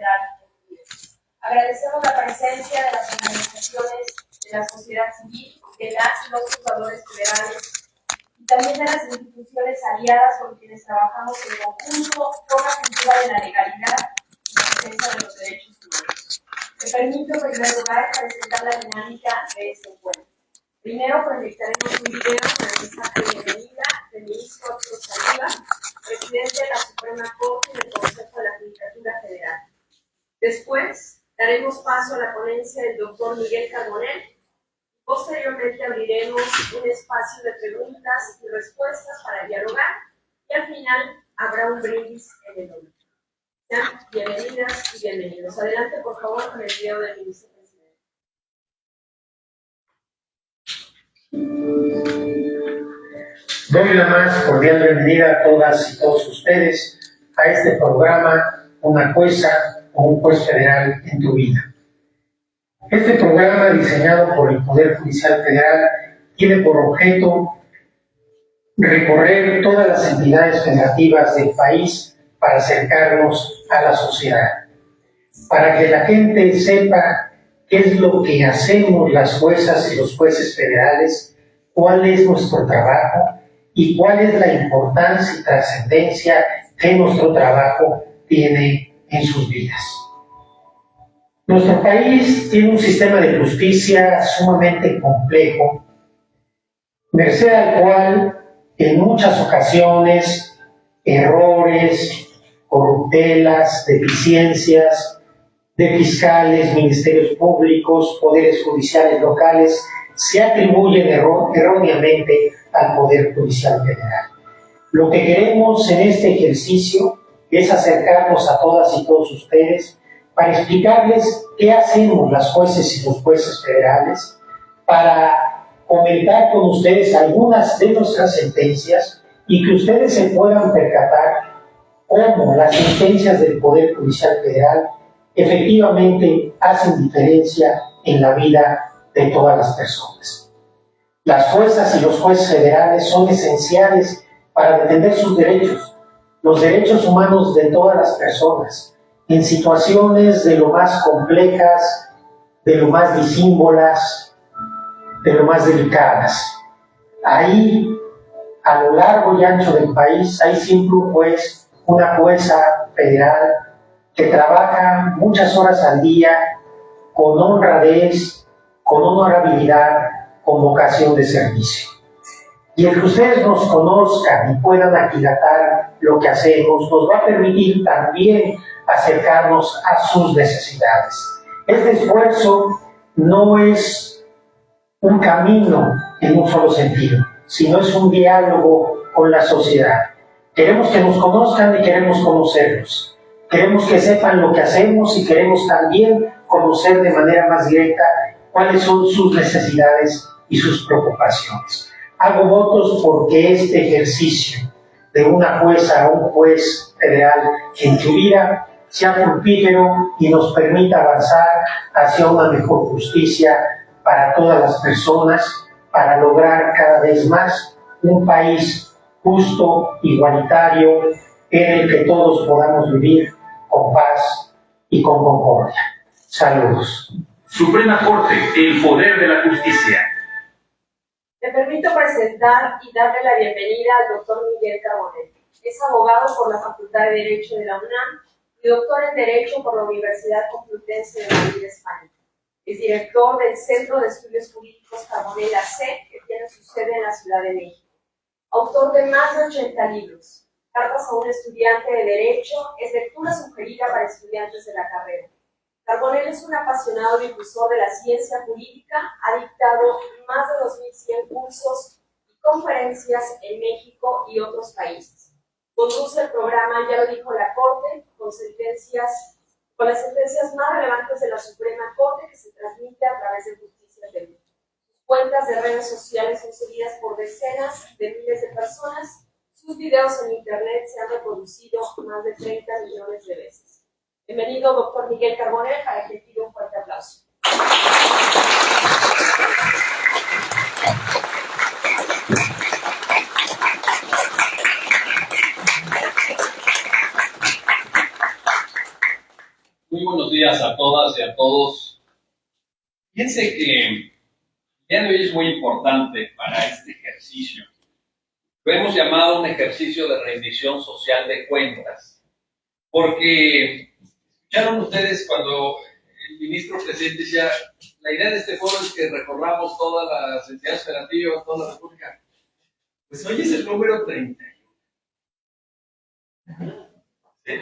Federal. Agradecemos la presencia de las organizaciones de la sociedad civil, de las y los juzgadores federales y también de las instituciones aliadas con quienes trabajamos en conjunto por la cultura de la legalidad y la defensa de los derechos humanos. Me permito en primer lugar presentar la dinámica de este encuentro. Primero proyectaremos un video con el mensaje de bienvenida del ministro Arturo Saldívar, presidente de la Suprema Corte y del Consejo de la Judicatura Federal. Después daremos paso a la ponencia del doctor Miguel Carbonell. Posteriormente abriremos un espacio de preguntas y respuestas para dialogar y al final habrá un brindis en el honor. Sean bienvenidas y bienvenidos. Adelante, por favor, con el video del ministro presidente. Doy la más cordial bienvenida a todas y todos ustedes a este programa Una jueza o un juez federal en tu vida. Este programa, diseñado por el Poder Judicial Federal, tiene por objeto recorrer todas las entidades federativas del país para acercarnos a la sociedad, para que la gente sepa qué es lo que hacemos las juezas y los jueces federales, cuál es nuestro trabajo y cuál es la importancia y trascendencia que nuestro trabajo tiene en sus vidas. Nuestro país tiene un sistema de justicia sumamente complejo, merced al cual en muchas ocasiones errores, corruptelas, deficiencias de fiscales, ministerios públicos, poderes judiciales locales se atribuyen erróneamente al Poder Judicial Federal. Lo que queremos en este ejercicio es acercarnos a todas y todos ustedes para explicarles qué hacemos las jueces y los jueces federales, para comentar con ustedes algunas de nuestras sentencias y que ustedes se puedan percatar cómo las sentencias del Poder Judicial Federal efectivamente hacen diferencia en la vida de todas las personas. Las juezas y los jueces federales son esenciales para defender sus derechos, los derechos humanos de todas las personas, en situaciones de lo más complejas, de lo más disímbolas, de lo más delicadas. Ahí, a lo largo y ancho del país, hay siempre un juez, una jueza federal que trabaja muchas horas al día con honradez, con honorabilidad, con vocación de servicio. Y el que ustedes nos conozcan y puedan aquilatar lo que hacemos nos va a permitir también acercarnos a sus necesidades. Este esfuerzo no es un camino en un solo sentido, sino es un diálogo con la sociedad. Queremos que nos conozcan y queremos conocerlos. Queremos que sepan lo que hacemos y queremos también conocer de manera más directa cuáles son sus necesidades y sus preocupaciones. Hago votos porque este ejercicio de una jueza o un juez federal en tu vida sea fructífero y nos permita avanzar hacia una mejor justicia para todas las personas, para lograr cada vez más un país justo, igualitario, en el que todos podamos vivir con paz y con concordia. Saludos. Suprema Corte, el poder de la justicia. Me permito presentar y darle la bienvenida al doctor Miguel Carbonell. Es abogado por la Facultad de Derecho de la UNAM y doctor en Derecho por la Universidad Complutense de Madrid, España. Es director del Centro de Estudios Jurídicos Carbonell AC, que tiene su sede en la Ciudad de México. Autor de más de 80 libros. Cartas a un estudiante de Derecho es lectura sugerida para estudiantes de la carrera. Carbonell es un apasionado difusor de la ciencia jurídica, ha dictado más de 2.100 cursos y conferencias en México y otros países. Conduce el programa Ya lo dijo la Corte, con las sentencias más relevantes de la Suprema Corte, que se transmite a través de Justicia TV. Sus cuentas de redes sociales son seguidas por decenas de miles de personas. Sus videos en internet se han reproducido más de 30 millones de veces. Bienvenido, doctor Miguel Carbonell, para que pido un fuerte aplauso. Muy buenos días a todas y a todos. Fíjense que el día de hoy es muy importante para este ejercicio. Lo hemos llamado un ejercicio de rendición social de cuentas, porque escucharon ustedes cuando el ministro presidente decía, la idea de este foro es que recorramos todas las entidades federativas, toda la República. Pues hoy es el número 31. ¿Sí?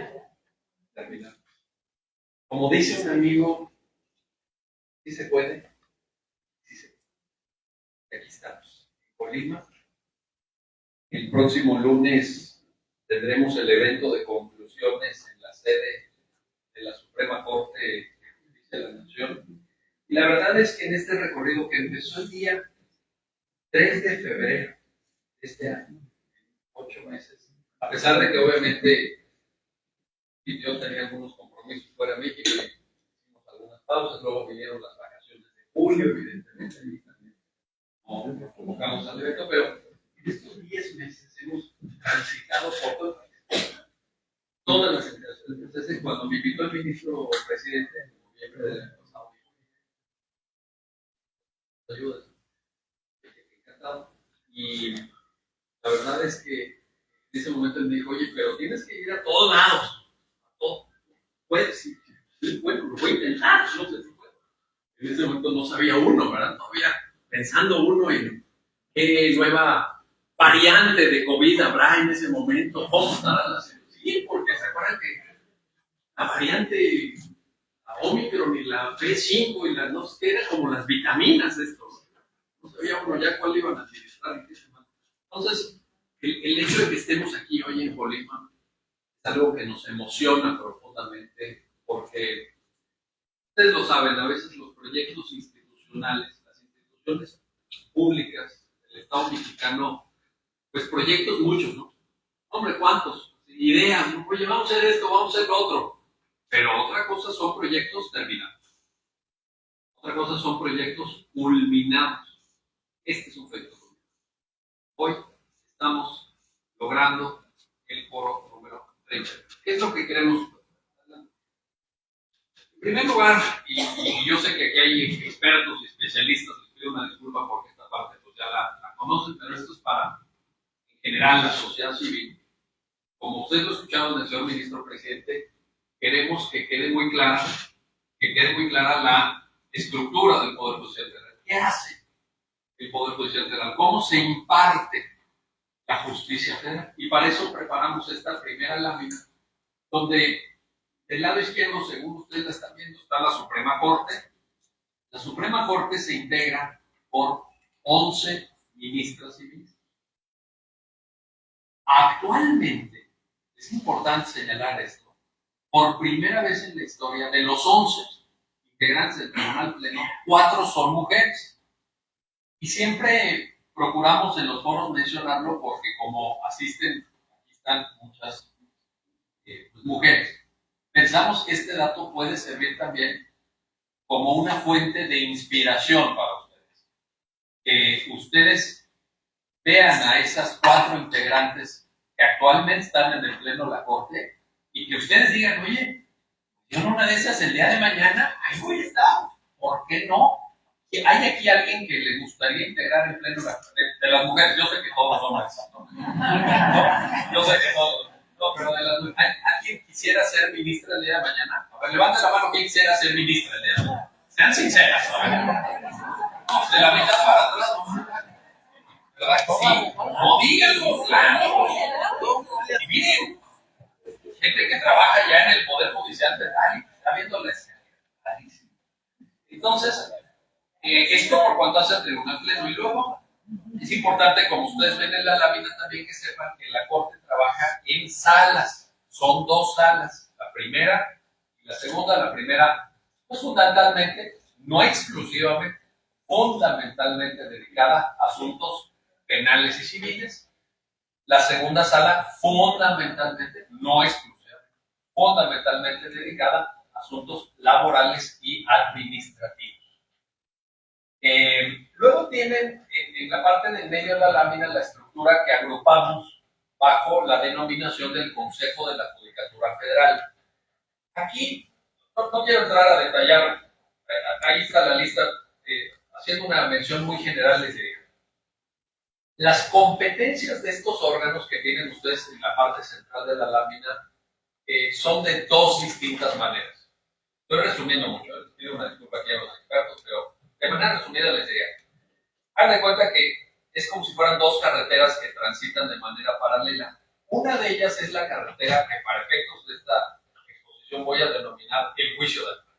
Terminamos. Como dice un amigo, ¿sí se puede? Sí se puede. Aquí estamos, en Colima. El próximo lunes tendremos el evento de conclusiones en la sede de la Suprema Corte de Justicia de la Nación. Y la verdad es que en este recorrido que empezó el día 3 de febrero de este año, 8 meses, a pesar de que obviamente yo tenía algunos compromisos fuera de México y hicimos algunas pausas, luego vinieron las vacaciones de julio, evidentemente, y también no nos convocamos al evento, pero en estos 10 meses hemos transitado por todo el país, todas las entidades. Entonces, cuando me invitó el ministro presidente en noviembre del año pasado, me dijo, ayudas, encantado. Y la verdad es que en ese momento él me dijo, oye, pero tienes que ir a todos lados. Puedes, sí, bueno, lo voy a intentar, no sé si puedo. En ese momento no sabía uno, ¿verdad? Todavía pensando uno en qué nueva variante de COVID habrá en ese momento, cómo estará la situación. Sí, porque se acuerdan que la variante, la Omicron y la B5 y la no sé qué, eran como las vitaminas esto. No sabía uno ya cuál iban a administrar en qué semana. Entonces, el hecho de que estemos aquí hoy en Colima es algo que nos emociona profundamente porque ustedes lo saben, a veces los proyectos institucionales, las instituciones públicas del Estado mexicano, pues proyectos muchos, ¿no? Hombre, ¿cuántos? Ideas, ¿no? Oye, vamos a hacer esto, vamos a hacer lo otro. Pero otra cosa son proyectos terminados. Otra cosa son proyectos culminados. Este es un proyecto culminado. Hoy estamos logrando el foro número 30. ¿Qué es lo que queremos? En primer lugar, y yo sé que aquí hay expertos y especialistas, les pido una disculpa porque esta parte pues ya la conocen, pero esto es para, en general, la sociedad civil. Como ustedes lo escucharon del señor ministro presidente, queremos que quede muy clara la estructura del Poder Judicial Federal. ¿Qué hace el Poder Judicial Federal? ¿Cómo se imparte la justicia federal? Y para eso preparamos esta primera lámina, donde del lado izquierdo, según ustedes la están viendo, está la Suprema Corte. La Suprema Corte se integra por 11 ministras y ministros. Actualmente, es importante señalar esto, por primera vez en la historia, de los 11 integrantes del Tribunal Pleno, 4 son mujeres. Y siempre procuramos en los foros mencionarlo porque como asisten, aquí están muchas mujeres. Pensamos que este dato puede servir también como una fuente de inspiración para ustedes. Que ustedes vean a esas 4 integrantes que actualmente están en el Pleno de la Corte y que ustedes digan, oye, yo en una de esas el día de mañana, ahí voy a estar. ¿Por qué no? ¿Hay aquí alguien que le gustaría integrar el Pleno de las mujeres? Yo sé que todos son así, ¿no? Yo sé que todos. No, pero de las mujeres. ¿Alguien quisiera ser ministra el día de mañana? A ver, levante la mano, ¿quién quisiera ser ministra el día de mañana? Sean sinceras, ¿no? No, de la mitad para atrás, ¿no? ¿Verdad que sí? No, díganlo, claro. Y miren, gente que trabaja ya en el Poder Judicial Federal y está viendo la escena. Entonces, esto por cuanto hace al Tribunal Pleno. Y luego, es importante, como ustedes ven en la lámina, también que sepan que la Corte trabaja en salas. Son 2 salas, la primera y la segunda. La primera, pues fundamentalmente, no exclusivamente, fundamentalmente dedicada a asuntos penales y civiles. La segunda sala, fundamentalmente, no exclusivamente, fundamentalmente dedicada a asuntos laborales y administrativos. Luego tienen en la parte de en medio de la lámina la estructura que agrupamos bajo la denominación del Consejo de la Judicatura Federal. Aquí no quiero entrar a detallar, ahí está la lista, haciendo una mención muy general, les diría. Las competencias de estos órganos que tienen ustedes en la parte central de la lámina son de dos distintas maneras. Estoy resumiendo mucho, les pido una disculpa aquí a los expertos, pero de manera resumida les diría. Hagan de cuenta que es como si fueran dos carreteras que transitan de manera paralela. Una de ellas es la carretera que para efectos de esta exposición voy a denominar el juicio de amparo.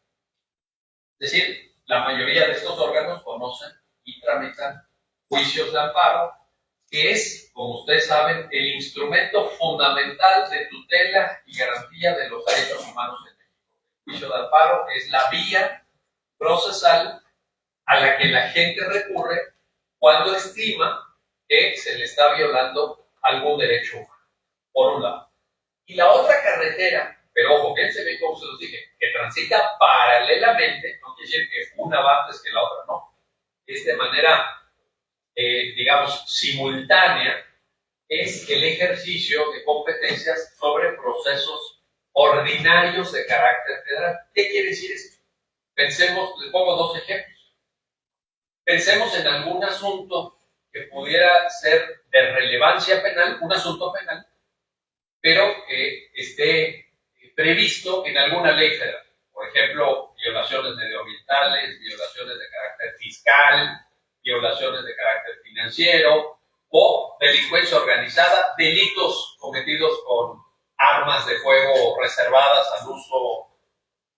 Es decir, la mayoría de estos órganos conocen y tramitan juicios de amparo, que es, como ustedes saben, el instrumento fundamental de tutela y garantía de los derechos humanos en México. El juicio de amparo es la vía procesal a la que la gente recurre cuando estima que se le está violando algún derecho humano, por un lado. Y la otra carretera, pero ojo, fíjense bien como se los dije, que transita paralelamente, no quiere decir que una va antes que la otra, no. Es de manera, digamos, simultánea, es el ejercicio de competencias sobre procesos ordinarios de carácter federal. ¿Qué quiere decir esto? Pensemos, les pongo dos ejemplos. Pensemos en algún asunto que pudiera ser de relevancia penal, un asunto penal, pero que esté previsto en alguna ley federal. Por ejemplo, violaciones medioambientales, violaciones de carácter fiscal, violaciones de carácter financiero o delincuencia organizada, delitos cometidos con armas de fuego reservadas al uso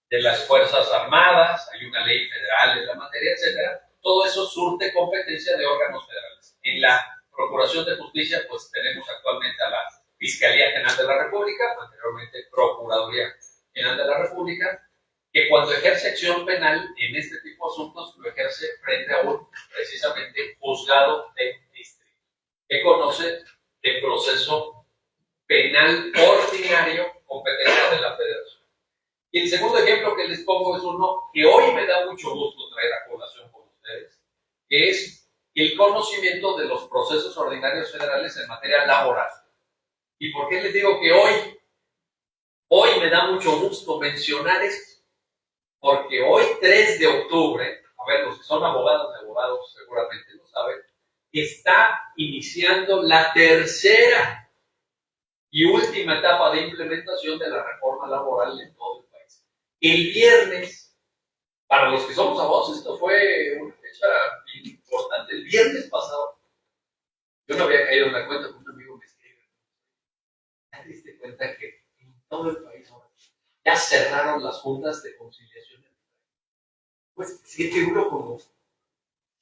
de las Fuerzas Armadas, hay una ley federal en la materia, etcétera. Todo eso surte competencia de órganos federales. En la Procuración de Justicia, pues tenemos actualmente a la Fiscalía General de la República, anteriormente Procuraduría General de la República, que cuando ejerce acción penal en este tipo de asuntos, lo ejerce frente a un, precisamente, juzgado de distrito, que conoce el proceso penal ordinario, competencia de la Federación. Y el segundo ejemplo que les pongo es uno que hoy me da mucho gusto traer a colación con ustedes, que es el conocimiento de los procesos ordinarios federales en materia laboral. ¿Y por qué les digo que hoy me da mucho gusto mencionar esto? Porque hoy, 3 de octubre, a ver, los que son abogados seguramente lo saben, está iniciando la tercera y última etapa de implementación de la reforma laboral en todo el país. El viernes, para los que somos abogados, esto fue una fecha importante. El viernes pasado, yo no había caído en la cuenta, con un amigo me escribe. ¿Ya te diste cuenta que en todo el país ahora ya cerraron las juntas de conciliación? Pues sí que uno como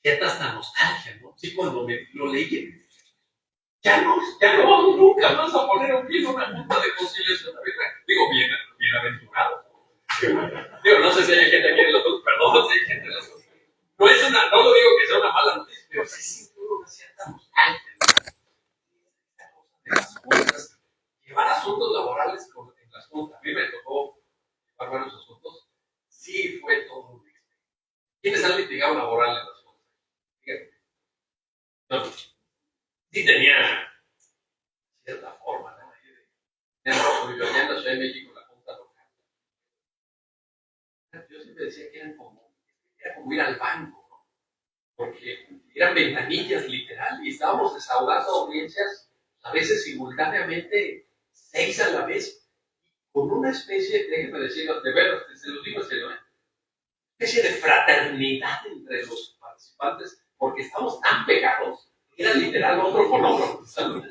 cierta hasta nostalgia, ¿no? Sí, cuando lo leí, ya no vamos nunca más a poner un pie en una junta de conciliación. Digo, bienaventurado. Digo, no sé si hay gente aquí en los dos, perdón, si hay gente en los dos. No lo digo que sea una mala noticia, pero sí siento una cierta nostalgia. De las juntas, llevar asuntos laborales en las juntas. A mí me tocó llevar varios asuntos. Sí, fue todo un éxito. ¿Quiénes han litigado laboral en las juntas? Fíjate. No, sí tenía cierta forma, ¿no? Yo allá en la Ciudad de México, la junta local. Yo siempre decía que era como ir al banco, ¿no? Porque eran ventanillas literal y estábamos desahogando audiencias a veces simultáneamente, 6 a la vez, con una especie, déjenme decirlo, de veras, se los digo en serio, especie de fraternidad entre los participantes, porque estamos tan pegados, era literal otro con otro.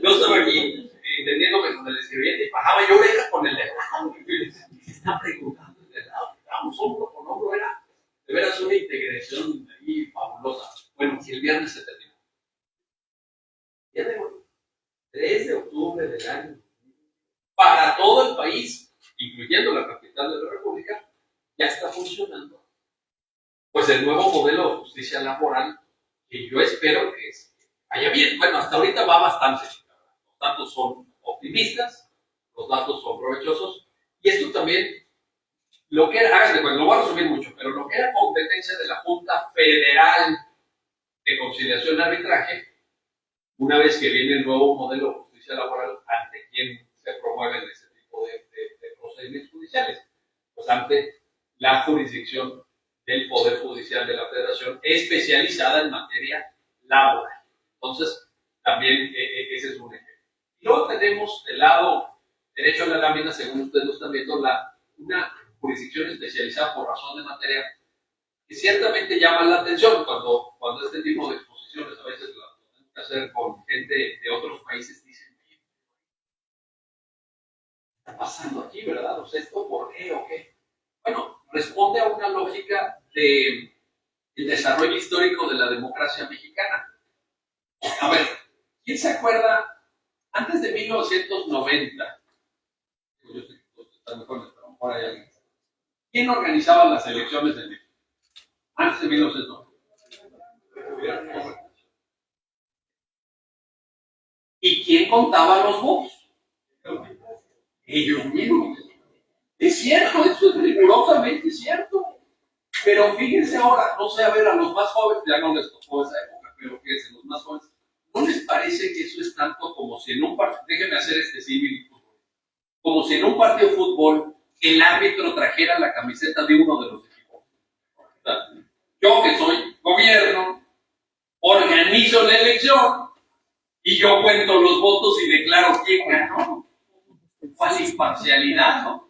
Yo estaba aquí entendiéndome con el escribiente y bajaba yo oreja con el de lado, y se está preguntando el de lado, estábamos hombro con hombro, era de veras una integración ahí fabulosa. Bueno, y el viernes se terminó. Ya de hoy, 3 de octubre del año, para todo el país, incluyendo la capital de la República, ya está funcionando pues el nuevo modelo de justicia laboral, que yo espero que vaya bien. Bueno, hasta ahorita va bastante. Los datos son optimistas, los datos son provechosos, y esto también, lo que era, háganse, bueno, lo voy a resumir mucho, pero lo que era competencia de la Junta Federal de Conciliación y Arbitraje, una vez que viene el nuevo modelo de justicia laboral, ante quien se promueven ese tipo de procedimientos judiciales, pues ante la jurisdicción del Poder Judicial de la Federación, especializada en materia laboral. Entonces, también ese es un ejemplo. Y luego tenemos del lado derecho a la lámina, según ustedes lo están viendo, una jurisdicción especializada por razón de materia, que ciertamente llama la atención cuando este tipo de exposiciones a veces las tenemos que hacer con gente de otros países, dicen, ¿qué está pasando aquí, verdad? O sea, ¿esto por qué o qué? Bueno, responde a una lógica del desarrollo histórico de la democracia mexicana. A ver, ¿quién se acuerda antes de 1990? Yo sé que todos están mejor, pero a lo mejor hay alguien. ¿Quién organizaba las elecciones de México? Antes de 1990. ¿Y quién contaba los votos? Ellos mismos. Es cierto, eso es rigurosamente cierto. Pero fíjense ahora, no sé, a ver, a los más jóvenes, ya no les tocó esa época, pero fíjense, los más jóvenes, ¿no les parece que eso es tanto como si en un partido, déjenme hacer este símil, como si en un partido de fútbol el árbitro trajera la camiseta de uno de los equipos? O sea, yo que soy gobierno, organizo la elección y yo cuento los votos y declaro quién ganó. ¿Cuál imparcialidad, no?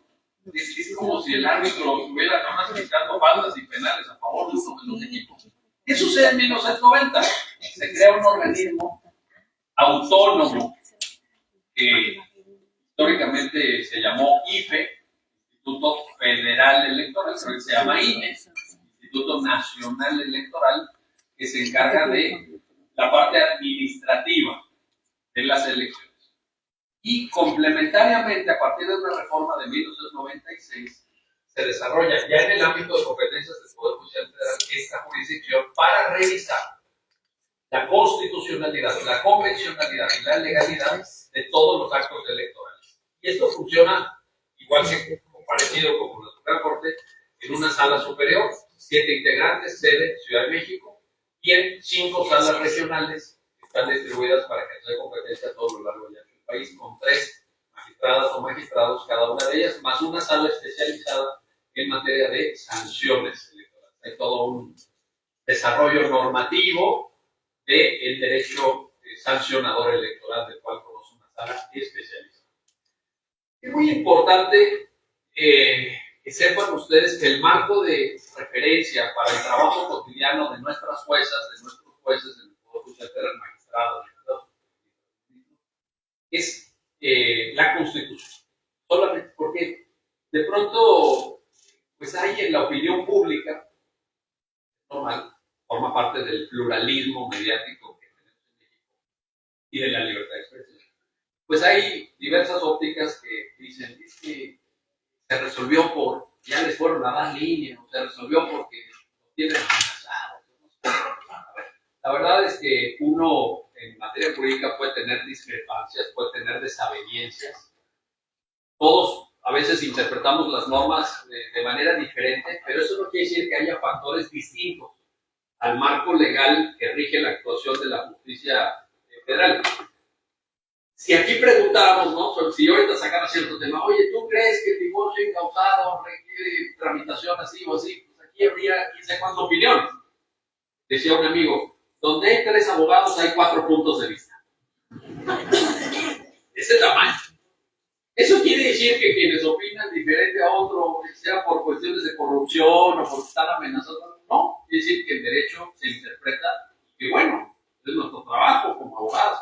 Es como si el árbitro estuviera nada más quitando faltas y penales a favor de uno de los equipos. ¿Qué sucede en 1990? Se crea un organismo autónomo que históricamente se llamó IFE, Instituto Federal Electoral, pero se llama INE, Instituto Nacional Electoral, que se encarga de la parte administrativa de las elecciones. Y complementariamente, a partir de una reforma de 1996, se desarrolla ya en el ámbito de competencias del Poder Judicial Federal esta jurisdicción para revisar la constitucionalidad, la convencionalidad y la legalidad de todos los actos electorales. Y esto funciona igual que parecido como la Suprema Corte, en una sala superior, 7 integrantes, sede Ciudad de México, y en 5 salas regionales que están distribuidas para que haya competencia a todo lo largo y ancho del país, con 3 magistradas o magistrados cada una de ellas, más una sala especializada en materia de sanciones electorales. Hay todo un desarrollo normativo del derecho sancionador electoral, del cual conoce una sala especializada. Es muy importante que sepan ustedes que el marco de referencia para el trabajo cotidiano de nuestras juezas, de nuestros jueces, del Poder Judicial Federal, magistrados, es la Constitución. Solamente porque de pronto pues hay en la opinión pública, normal, forma parte del pluralismo mediático que tenemos en México y de la libertad de expresión. Pues hay diversas ópticas que dicen es que se resolvió ya les fueron a dar línea, o se resolvió porque lo tienen amenazado. La verdad es que uno en materia jurídica puede tener discrepancias, puede tener desavenencias. Todos a veces interpretamos las normas de manera diferente, pero eso no quiere decir que haya factores distintos al marco legal que rige la actuación de la justicia federal. Si aquí preguntáramos, ¿no? Si ahorita sacara cierto tema, oye, ¿tú crees que el divorcio incausado requiere tramitación así o así? Pues aquí habría quién sabe cuántas opiniones. Decía un amigo, donde hay 3 abogados hay 4 puntos de vista. Ese tamaño. Eso quiere decir que quienes opinan diferente a otro, sea por cuestiones de corrupción o porque están amenazando, no. Quiere decir que el derecho se interpreta y bueno, es nuestro trabajo como abogados,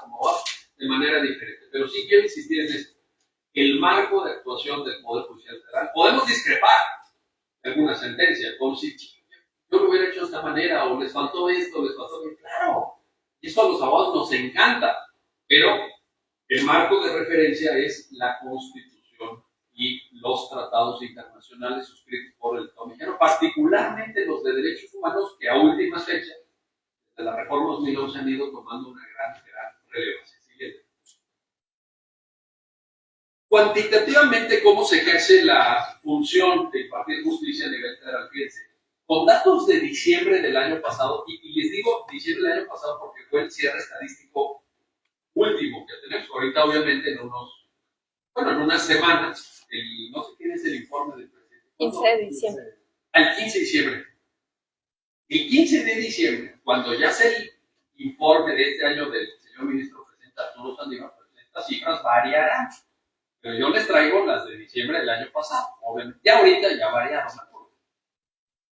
de manera diferente. Pero sí quiero insistir en esto. El marco de actuación del Poder Judicial Federal, podemos discrepar en alguna sentencia, como si yo lo hubiera hecho de esta manera, o les faltó esto, les faltó aquello. Claro, y eso a los abogados nos encanta, pero el marco de referencia es la Constitución y los tratados internacionales suscritos por el Estado mexicano, particularmente los de derechos humanos, que a últimas fechas, desde la reforma 2011, han ido tomando una gran relevancia. Siguiente. Cuantitativamente, ¿cómo se ejerce la función de impartir justicia a nivel federal? Fíjense, con datos de diciembre del año pasado, y les digo diciembre del año pasado porque fue el cierre estadístico último que tenemos. Ahorita, obviamente, en unas semanas, no sé quién es el informe del presidente. 15 de diciembre. al 15 de diciembre. El 15 de diciembre, cuando ya se el informe de este año del señor ministro presidente Arturo Saldívar, pues estas cifras variarán. Pero yo les traigo las de diciembre del año pasado. Obviamente, ya ahorita ya variaron.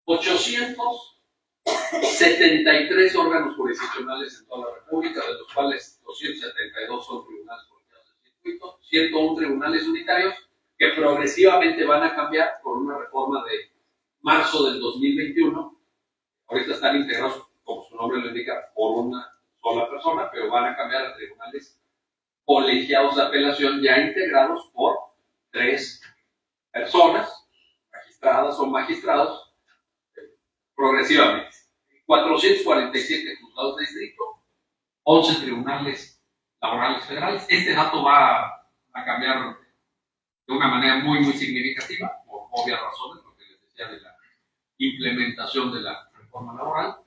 873 órganos jurisdiccionales en toda la República, de los cuales 272 son tribunales colegiados de circuito, 101 tribunales unitarios, que progresivamente van a cambiar por una reforma de marzo del 2021. Ahorita están integrados, como su nombre lo indica, por una sola persona, pero van a cambiar a tribunales colegiados de apelación ya integrados por 3 personas, magistradas o magistrados, progresivamente. 447 juzgados de distrito, 11 tribunales laborales federales. Este dato va a cambiar de una manera muy, muy significativa, por obvias razones, lo que les decía de la implementación de la reforma laboral.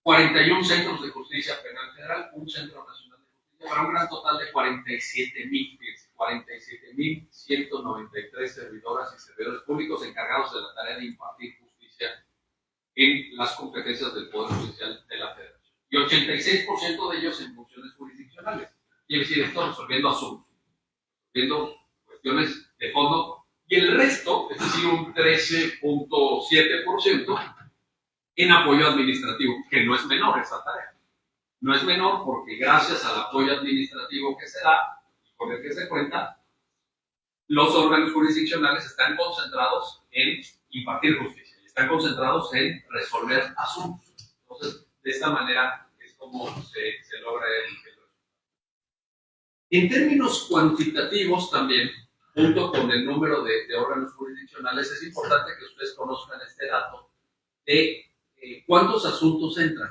41 centros de justicia penal federal, un centro nacional de justicia, para un gran total de 47,193 servidoras y servidores públicos encargados de la tarea de impartir justicia en las competencias del Poder Judicial de la Federación. Y 86% de ellos en funciones jurisdiccionales. Quiere decir, esto resolviendo asuntos, resolviendo cuestiones de fondo, y el resto, es decir, un 13,7%, en apoyo administrativo, que no es menor esa tarea. No es menor porque gracias al apoyo administrativo que se da, con el que se cuenta, los órganos jurisdiccionales están concentrados en impartir justicia, y están concentrados en resolver asuntos. Entonces, de esta manera es como se logra el resultado. En términos cuantitativos también, junto con el número de órganos jurisdiccionales, es importante que ustedes conozcan este dato de cuántos asuntos entran.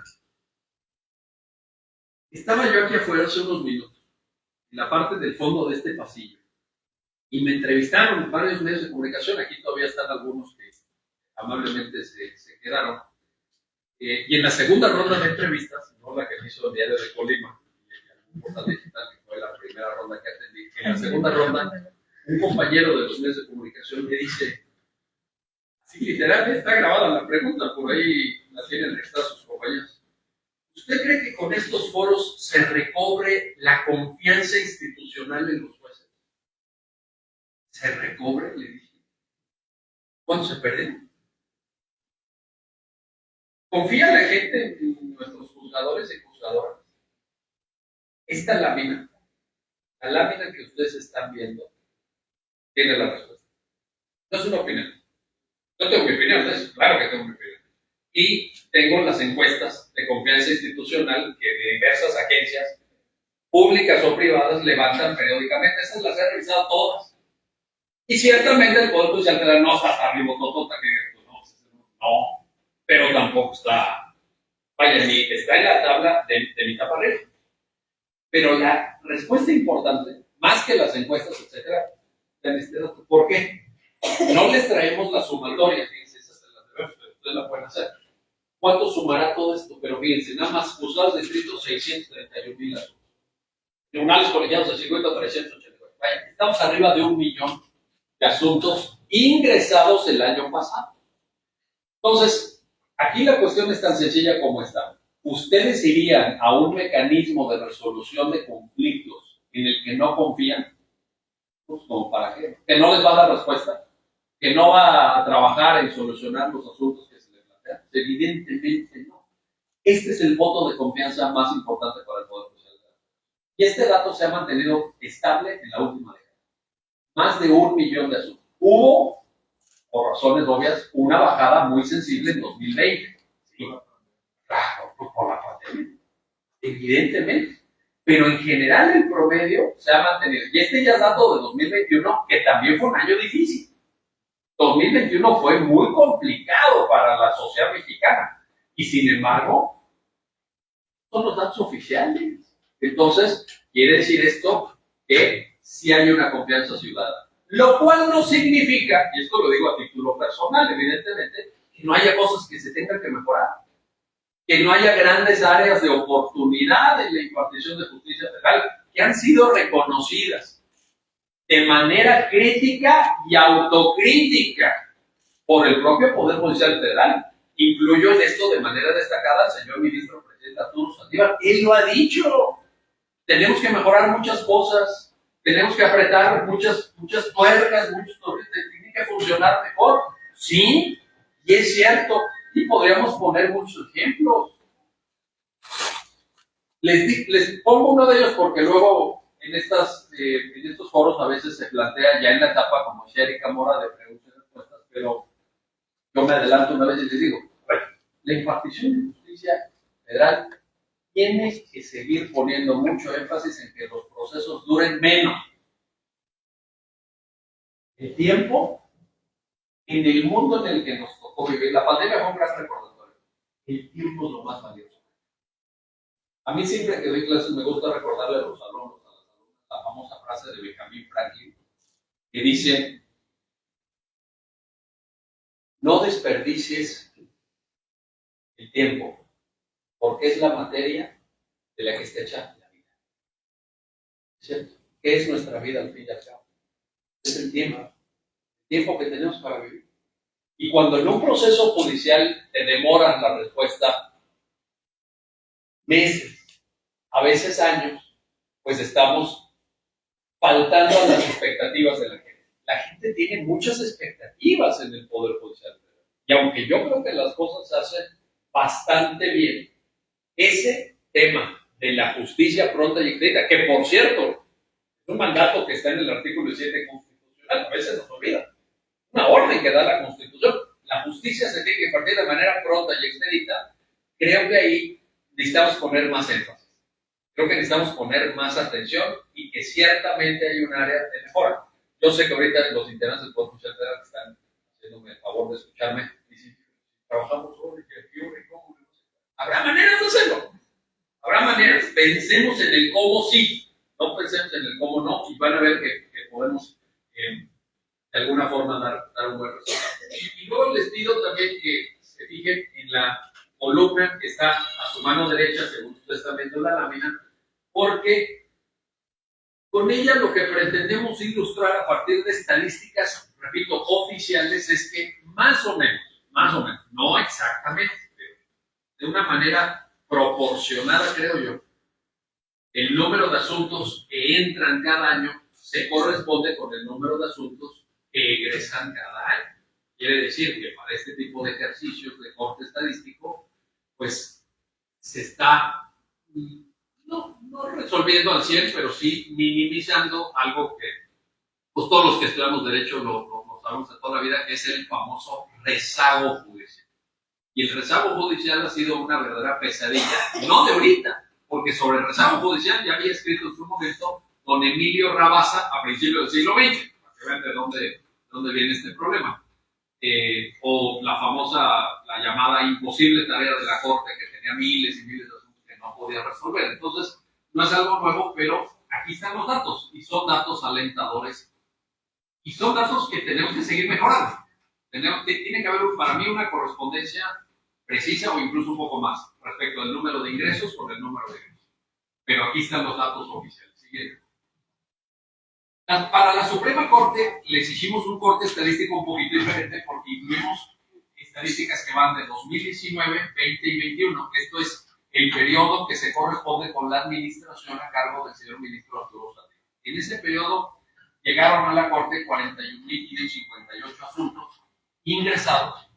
Estaba yo aquí afuera hace unos minutos, en la parte del fondo de este pasillo, y me entrevistaron en varios medios de comunicación. Aquí todavía están algunos que amablemente se quedaron. Y en la segunda ronda de entrevistas, no la que me hizo el Diario de Colima, y algún portal digital, que fue la primera ronda que atendí, en la segunda ronda, un compañero de los medios de comunicación me dice, así literal, está grabada la pregunta, por ahí la tienen registrada sus compañeros. ¿Usted cree que con estos foros se recobre la confianza institucional en los jueces? ¿Se recobre? Le dije. ¿Cuánto se pierde? ¿Confía la gente en nuestros juzgadores y juzgadoras? Esta lámina, la lámina que ustedes están viendo, tiene la respuesta. No es una opinión. Yo tengo mi opinión de eso, claro que tengo mi opinión. Y tengo las encuestas de confianza institucional que de diversas agencias, públicas o privadas, levantan periódicamente. Esas las he revisado todas. Y ciertamente el Poder Judicial Federal no está hasta arriba, no, pero tampoco está, vaya, está en la tabla de mitad para arriba. Pero la respuesta importante, más que las encuestas, etcétera, en este dato. ¿Por qué? No les traemos la sumatoria, fíjense, esas se las debemos, pero ustedes la pueden hacer. ¿Cuánto sumará todo esto? Pero fíjense, nada más juzgados de distrito, 631,000 asuntos. Tribunales colegiados de circuito, 384. Vaya, estamos arriba de 1 millón de asuntos ingresados el año pasado. Entonces, aquí la cuestión es tan sencilla como esta. ¿Ustedes irían a un mecanismo de resolución de conflictos en el que no confían? Pues, ¿como para qué? ¿Que no les va a dar respuesta? ¿Que no va a trabajar en solucionar los asuntos que se les plantean? Evidentemente no. Este es el voto de confianza más importante para el Poder Judicial. Y este dato se ha mantenido estable en la última década. Más de 1 millón de asuntos. Hubo, por razones obvias, una bajada muy sensible en 2020. ¿Sí? Claro, por la pandemia. Evidentemente. Pero en general el promedio se ha mantenido. Y este ya es dato de 2021, que también fue un año difícil. 2021 fue muy complicado para la sociedad mexicana. Y sin embargo, son los datos oficiales. Entonces, quiere decir esto que sí hay una confianza ciudadana. Lo cual no significa, y esto lo digo a título personal, evidentemente, que no haya cosas que se tengan que mejorar. Que no haya grandes áreas de oportunidad en la impartición de justicia federal que han sido reconocidas de manera crítica y autocrítica por el propio Poder Judicial Federal. Incluyo en esto de manera destacada al señor ministro presidente Arturo Saldívar. Él lo ha dicho. Tenemos que mejorar muchas cosas, tenemos que apretar muchas tuercas, muchos tornillos, tiene que funcionar mejor. Sí, y es cierto. Y podríamos poner muchos ejemplos. Les pongo uno de ellos porque luego en estos foros a veces se plantea ya en la etapa, como decía Erika Mora, de preguntas y respuestas, pero yo me adelanto una vez y les digo, bueno, la impartición de justicia federal tiene que seguir poniendo mucho énfasis en que los procesos duren menos. El tiempo, en el mundo en el que nos tocó vivir, la pandemia fue un gran recordatorio. El tiempo es lo más valioso. A mí siempre que doy clases me gusta recordarle a los alumnos, a las alumnas, la famosa frase de Benjamin Franklin, que dice, no desperdicies el tiempo, porque es la materia de la que está hecha la vida. ¿Cierto? ¿Qué es nuestra vida al fin y al cabo? Es el tiempo que tenemos para vivir. Y cuando en un proceso judicial te demoran la respuesta meses, a veces años, pues estamos faltando a las expectativas de la gente. La gente tiene muchas expectativas en el Poder Judicial. Y aunque yo creo que las cosas se hacen bastante bien, ese tema de la justicia pronta y expedita, que por cierto, es un mandato que está en el artículo 7 constitucional, a veces nos olvida, una orden que da la Constitución, la justicia se tiene que impartir de manera pronta y expedita, creo que ahí necesitamos poner más énfasis. Creo que necesitamos poner más atención y que ciertamente hay un área de mejora. Yo sé que ahorita los integrantes del Poder Judicial Federal que están haciéndome el favor de escucharme, dicen, trabajamos sobre y cómo. Habrá maneras de hacerlo. Habrá maneras. Pensemos en el cómo sí, no pensemos en el cómo no, y van a ver que podemos de alguna forma dar un buen resultado. Y luego les pido también que se fijen en la columna que está a su mano derecha, según su testamento en la lámina, porque con ella lo que pretendemos ilustrar a partir de estadísticas, repito, oficiales, es que más o menos, no exactamente, pero de una manera proporcionada, creo yo, el número de asuntos que entran cada año se corresponde con el número de asuntos que egresan cada año. Quiere decir que para este tipo de ejercicios de corte estadístico, pues se está no resolviendo al 100, pero sí minimizando algo que pues todos los que estudiamos derecho lo sabemos de toda la vida, que es el famoso rezago judicial. Y el rezago judicial ha sido una verdadera pesadilla, no de ahorita, porque sobre el rezago judicial ya había escrito en su momento don Emilio Rabasa a principios del siglo XX, para que vean de dónde viene este problema. O la llamada imposible tarea de la Corte, que tenía miles y miles de asuntos que no podía resolver. Entonces, no es algo nuevo, pero aquí están los datos, y son datos alentadores, y son datos que tenemos que seguir mejorando. Tiene que haber para mí una correspondencia precisa o incluso un poco más respecto al número de ingresos con el número de egresos. Pero aquí están los datos oficiales. Siguiente. Para la Suprema Corte les hicimos un corte estadístico un poquito diferente porque incluimos estadísticas que van de 2019, 20 y 21. Esto es el periodo que se corresponde con la administración a cargo del señor ministro Arturo Saldívar. En ese periodo llegaron a la Corte 41.558 asuntos ingresados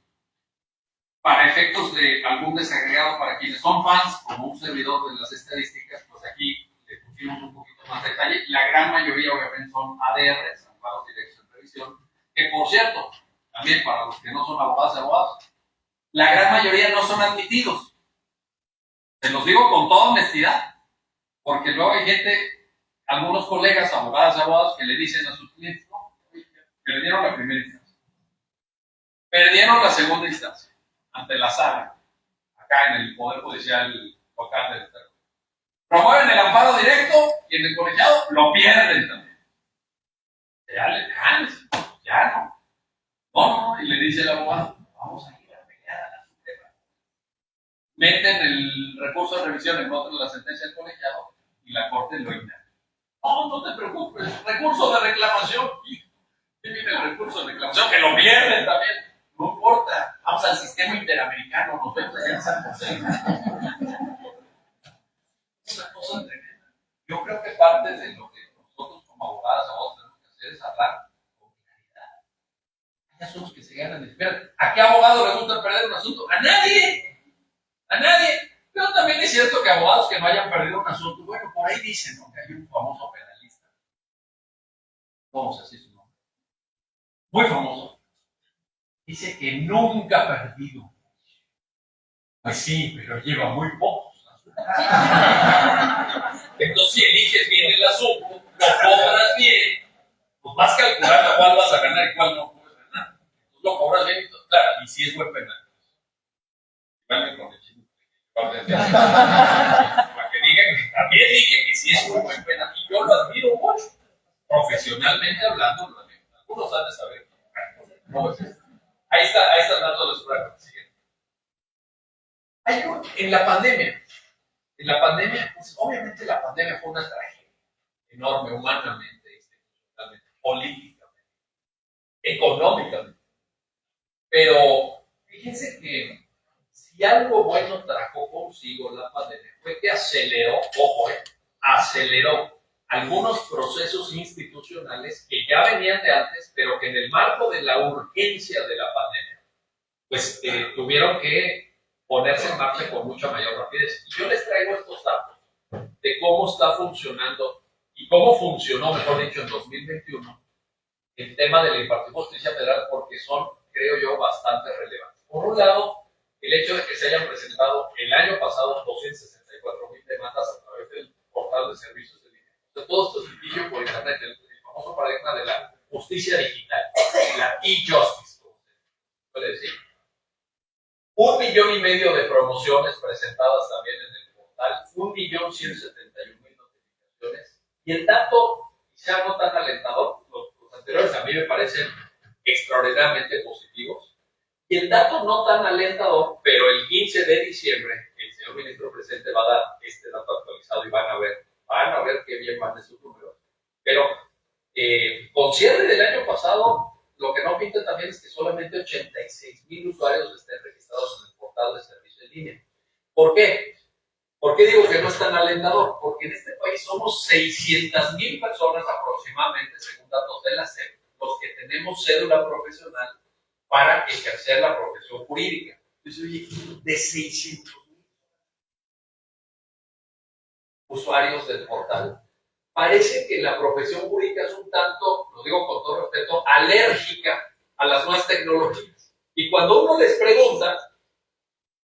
para efectos de algún desagregado. Para quienes son fans, como un servidor de las estadísticas, pues aquí le pusimos un poquito más detalle. La gran mayoría obviamente son ADRs, amparos directos en revisión, que por cierto, también para los que no son abogados, la gran mayoría no son admitidos. Se los digo con toda honestidad, porque luego hay gente, algunos colegas, abogadas y abogados, que le dicen a sus clientes, no, perdieron la primera instancia, perdieron la segunda instancia, ante la sala, acá en el Poder Judicial local del Estado. Promueven el amparo directo y en el colegiado lo pierden también. Ya le cansan, ya no. No, y le dice el abogado, vamos a ir a pelear a la Suprema. Meten el recurso de revisión en contra de la sentencia del colegiado y la Corte lo ignora. No te preocupes, recurso de reclamación. ¿Qué viene el recurso de reclamación? Que lo pierden también. No importa, vamos al sistema interamericano, nos vemos allá en San José. Es una cosa tremenda. Yo creo que parte de lo que nosotros como abogados tenemos que hacer es hablar con claridad. Hay asuntos que se ganan de espera. ¿A qué abogado le gusta perder un asunto? ¡A nadie! ¡A nadie! Pero también es cierto que abogados que no hayan perdido un asunto, bueno, por ahí dicen, ¿no?, que hay un famoso penalista. Vamos a decir su nombre. Muy famoso. Dice que nunca ha perdido. Pues sí, pero lleva muy pocos. Entonces, si eliges bien el asunto, lo cobras bien, pues vas calculando cuál vas a ganar y cuál no puedes ganar. Entonces, lo cobras bien, claro, y si es buen penal. Vale, con el chico. Para que digan que también dije que sí es muy buen penal. Y yo lo admiro mucho. Profesionalmente hablando, algunos han de saber. No, ahí está el dato de los programas. En la pandemia, pues, obviamente la pandemia fue una tragedia enorme, humanamente, institucionalmente, políticamente, económicamente. Pero fíjense que si algo bueno trajo consigo la pandemia fue que aceleró, aceleró algunos procesos institucionales que ya venían de antes, pero que en el marco de la urgencia de la pandemia, pues tuvieron que ponerse en marcha con mucha mayor rapidez. Y yo les traigo estos datos de cómo está funcionando y cómo funcionó, mejor dicho, en 2021 el tema de la impartición de justicia federal, porque son, creo yo, bastante relevantes. Por un lado, el hecho de que se hayan presentado el año pasado 264,000 demandas a través del portal de servicios de línea. O sea, todo esto es litigio por internet, el famoso paradigma de la justicia digital, la e-justice, como se puede decir. 1,5 millones de promociones presentadas también en el portal, 1,171,000 notificaciones. Y el dato, quizá no tan alentador, los anteriores a mí me parecen extraordinariamente positivos. Y el dato no tan alentador, pero el 15 de diciembre, el señor ministro presidente va a dar este dato actualizado y van a ver qué bien van esos números. Pero con cierre del año pasado, lo que no pinta también es que solamente 86,000 usuarios estén registrados en el portal de servicio en línea. ¿Por qué? ¿Por qué digo que no es tan alentador? Porque en este país somos 600,000 personas aproximadamente, según datos de la SEP, los que tenemos cédula profesional para ejercer la profesión jurídica. Entonces, oye, de 600,000 usuarios del portal, parece que la profesión jurídica es un tanto, lo digo con todo respeto, alérgica a las nuevas tecnologías. Y cuando uno les pregunta,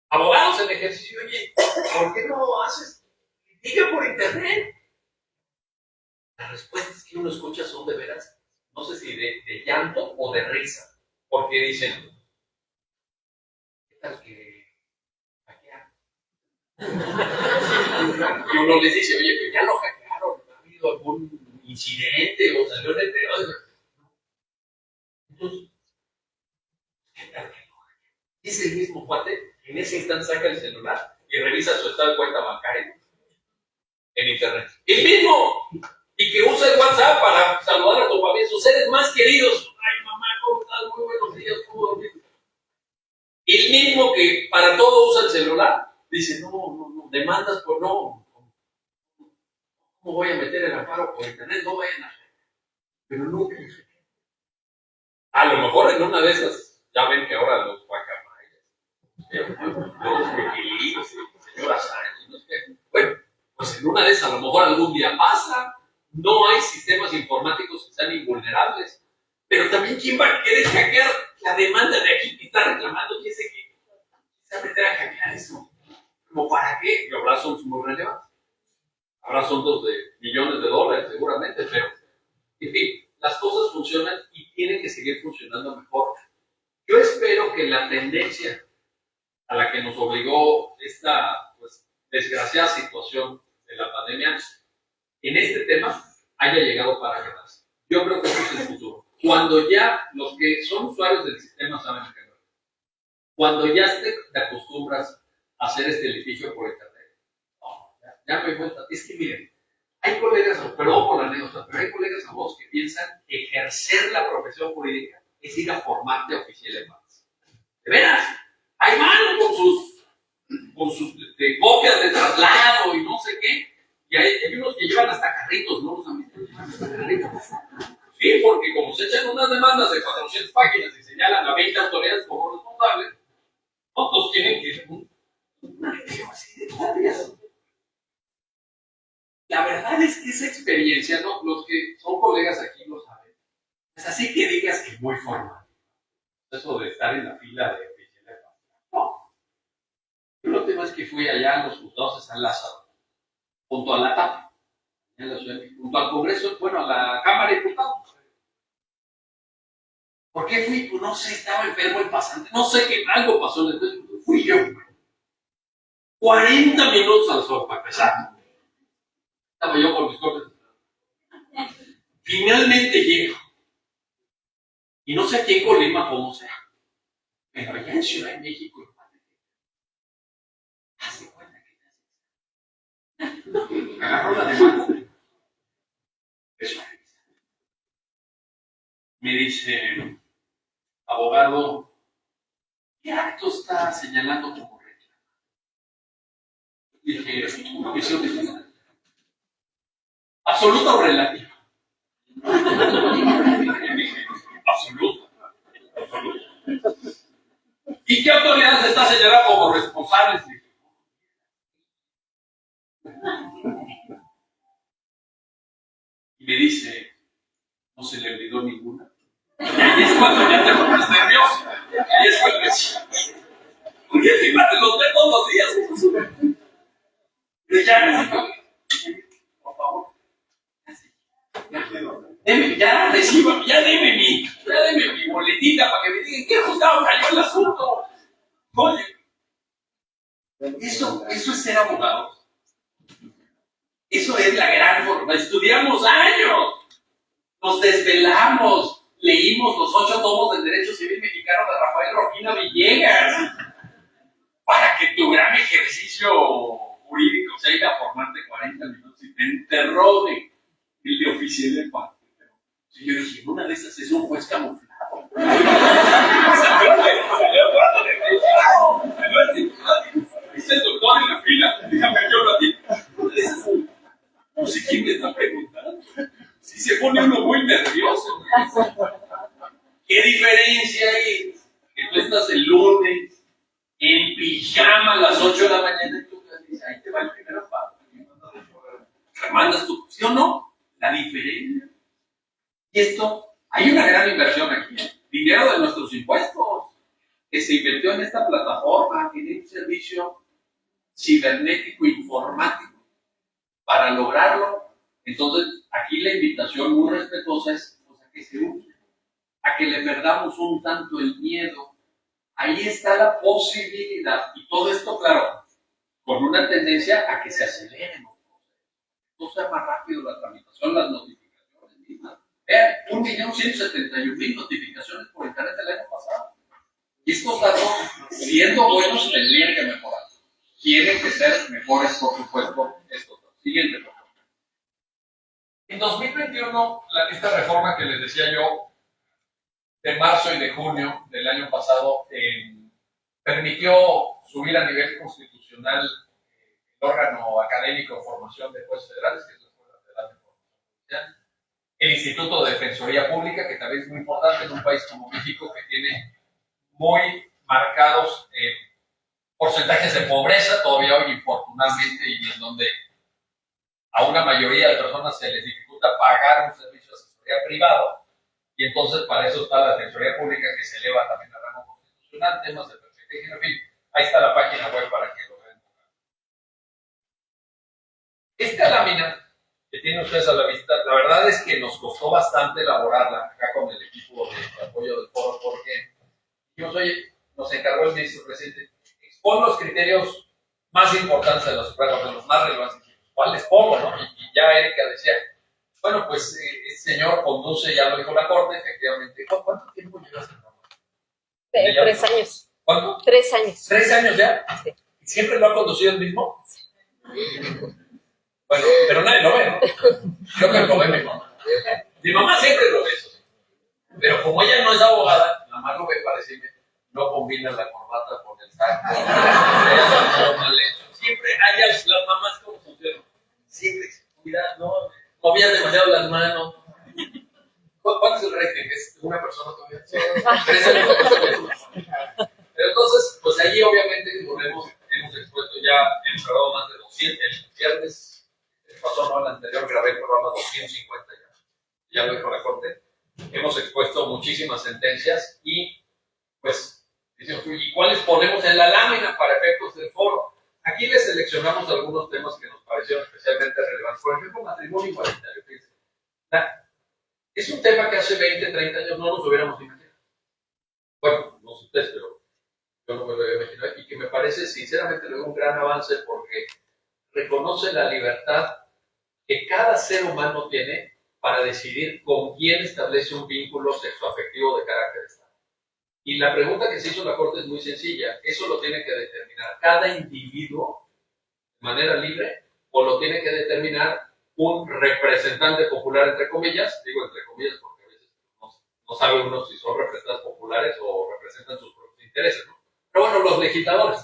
abogados en ejercicio, oye, ¿por qué no haces litigio por internet? Las respuestas que uno escucha son de veras, no sé si de llanto o de risa, porque dicen, ¿qué tal que hackearon? Y uno les dice, oye, que ya lo hackearon, ¿ha habido algún incidente o salió en el periódico? Entonces, ¿qué tal que lo hackearon? Es el mismo cuate, en ese instante saca el celular y revisa su estado de cuenta bancaria en internet. El mismo, y que usa el WhatsApp para saludar a tu familia, sus seres más queridos. Ay, mamá, ¿cómo estás? Muy buenos días, ¿cómo dormir? El mismo que para todo usa el celular, dice, no, demandas por no. ¿Cómo voy a meter el amparo por internet? No vayan a hacer. Pero nunca. A lo mejor en una de esas, ya ven que ahora los guacamayas, los Wikileaks, señora Sánchez, no sé. Bueno, pues en una de esas a lo mejor algún día pasa. No hay sistemas informáticos que sean invulnerables. Pero también, ¿quién va a querer hackear la demanda de aquí que está reclamando? ¿Quién se va a meter a hackear eso? ¿Cómo para qué? Y habrá asuntos muy relevantes. Habrá asuntos de millones de dólares, seguramente, pero, en fin, las cosas funcionan y tienen que seguir funcionando mejor. Yo espero que la tendencia a la que nos obligó esta desgraciada situación de la pandemia en este tema haya llegado para quedarse. Yo creo que eso es el futuro. Cuando ya los que son usuarios del sistema saben que no. Cuando ya te acostumbras a hacer este litigio por internet, ya no hay vuelta. Es que miren, hay colegas, perdón por la anécdota, pero hay colegas a vos que piensan que ejercer la profesión jurídica es ir a formarte a oficial en paz. De veras, ahí van con sus copias de traslado y no sé qué. Y hay unos que llevan hasta carritos, ¿no? Los amigos llevan hasta carritos. Sí, porque como se echan unas demandas de 400 páginas y señalan a 20 autoridades como responsables, no, todos tienen que ir una revisión así de copias. La verdad es que esa experiencia, ¿no? Los que son colegas aquí lo saben. Es así que digas que es muy formal. Eso de estar en la fila de oficial de paz. No. Yo lo tema es que fui allá a los juzgados de San Lázaro, junto a la TAP, en la ciudad, junto al Congreso, bueno, a la Cámara de Diputados. ¿Por qué fui? Pues no sé, estaba enfermo el pasante, no sé qué, algo pasó después, fui yo. 40 minutos al sol para empezar. Estaba yo con mis copias. Finalmente llego. Y no sé aquí en Colima cómo sea, pero allá en Ciudad de México, hace cuenta que agarró la demanda. Eso. Me dice, abogado, ¿qué acto está señalando como reclamo? Dije, una omisión de absoluta o relativa. Absoluta. ¿Y qué autoridad se está señalando como responsables? Y me dice, no se le olvidó ninguna. Y es cuando ya te pones nervioso. Y es cuando porque fíjate, los ve todos los días. Pero ya, por favor. Deme, ya reciba, ya deme mi boletita para que me digan qué juzgado cayó el asunto. Oye, eso es ser abogado. Eso es la gran forma. Estudiamos años, nos desvelamos, leímos los 8 tomos del Derecho Civil Mexicano de Rafael Rojina Villegas para que tu gran ejercicio jurídico se haya formado de 40 minutos y te interrogue el de oficial de parte. Y yo dije, una de esas es un juez camuflado. Dice el doctor en la fila, déjame yo a ti. Una de esas, no sé quién me está preguntando. Si se pone uno muy nervioso. ¿Qué diferencia hay? Que tú estás el lunes en pijama a las 8 de la mañana y tú dices, ahí te va el primer paso. Remandas tu, ¿sí o no? La diferencia. Y esto, hay una gran inversión aquí. Dinero de nuestros impuestos que se invirtió en esta plataforma, en un servicio cibernético informático para lograrlo. Entonces, aquí la invitación muy respetuosa es pues, a que se use, a que le perdamos un tanto el miedo. Ahí está la posibilidad, y todo esto, claro, con una tendencia a que se aceleren los procesos, no sea más rápido la tramitación, las notificaciones mismas. Vean, 1.171.000 notificaciones por internet el año pasado. Y estos datos, siendo buenos, tendrían que mejorar. Tienen que ser mejores, por supuesto, estos datos. Siguiente, por favor. En 2021, esta reforma que les decía yo, de marzo y de junio del año pasado, permitió subir a nivel constitucional el órgano académico de formación de jueces federales, que es la Escuela Federal de Formación Judicial, el Instituto de Defensoría Pública, que también es muy importante en un país como México, que tiene muy marcados porcentajes de pobreza, todavía hoy, infortunadamente, y en donde a una mayoría de personas se les dificulta pagar un servicio de asesoría privado, y entonces para eso está la Defensoría Pública, que se eleva también al rango constitucional, temas de perspectiva, en fin, ahí está la página web para que lo vean. Esta lámina que tienen ustedes a la vista, la verdad es que nos costó bastante elaborarla acá con el equipo de apoyo del foro, porque dijimos, oye, nos encargó el ministro presidente, expon los criterios más importantes de los más relevantes. ¿Cuál les pongo, no? Y ya Erika decía, bueno, pues el señor conduce, ya lo dijo la Corte, efectivamente. ¿Cuánto tiempo llevas en la Corte? 3 años. ¿Cuánto? 3 años. 3 años ya. Sí. ¿Y siempre lo ha conducido el mismo? Bueno, pero nadie lo ve, ¿no? Creo que lo ve mi mamá. Mi mamá siempre lo ve eso. Pero como ella no es abogada, nada más lo ve para decirme, no combinan la corbata con el saco, no mal hecho. Siempre hay las mamás como funcionan. Siempre, cuidado, no movían demasiado las manos. ¿Cuál es el rating? ¿Es una persona todavía? Sí. 3 años. Pero entonces, pues allí obviamente hemos expuesto ya, hemos grabado más de 200. El viernes pasó, no, el anterior grabé el programa 250 ya lo dijo la Corte. Hemos expuesto muchísimas sentencias y pues, ¿y cuáles ponemos en la lámina para efectos del foro? Aquí les seleccionamos algunos temas que nos parecieron especialmente relevantes. Por ejemplo, matrimonio igualitario. Es un tema que hace 20, 30 años no nos hubiéramos imaginado. Bueno, no sé ustedes, pero yo no me lo había imaginado. Y que me parece, sinceramente, luego un gran avance porque reconoce la libertad que cada ser humano tiene para decidir con quién establece un vínculo sexoafectivo de carácter estable. Y la pregunta que se hizo en la Corte es muy sencilla. ¿Eso lo tiene que determinar cada individuo de manera libre o lo tiene que determinar un representante popular, entre comillas? Digo entre comillas porque a veces no sabe uno si son representantes populares o representan sus propios intereses, ¿no? Pero bueno, los legisladores.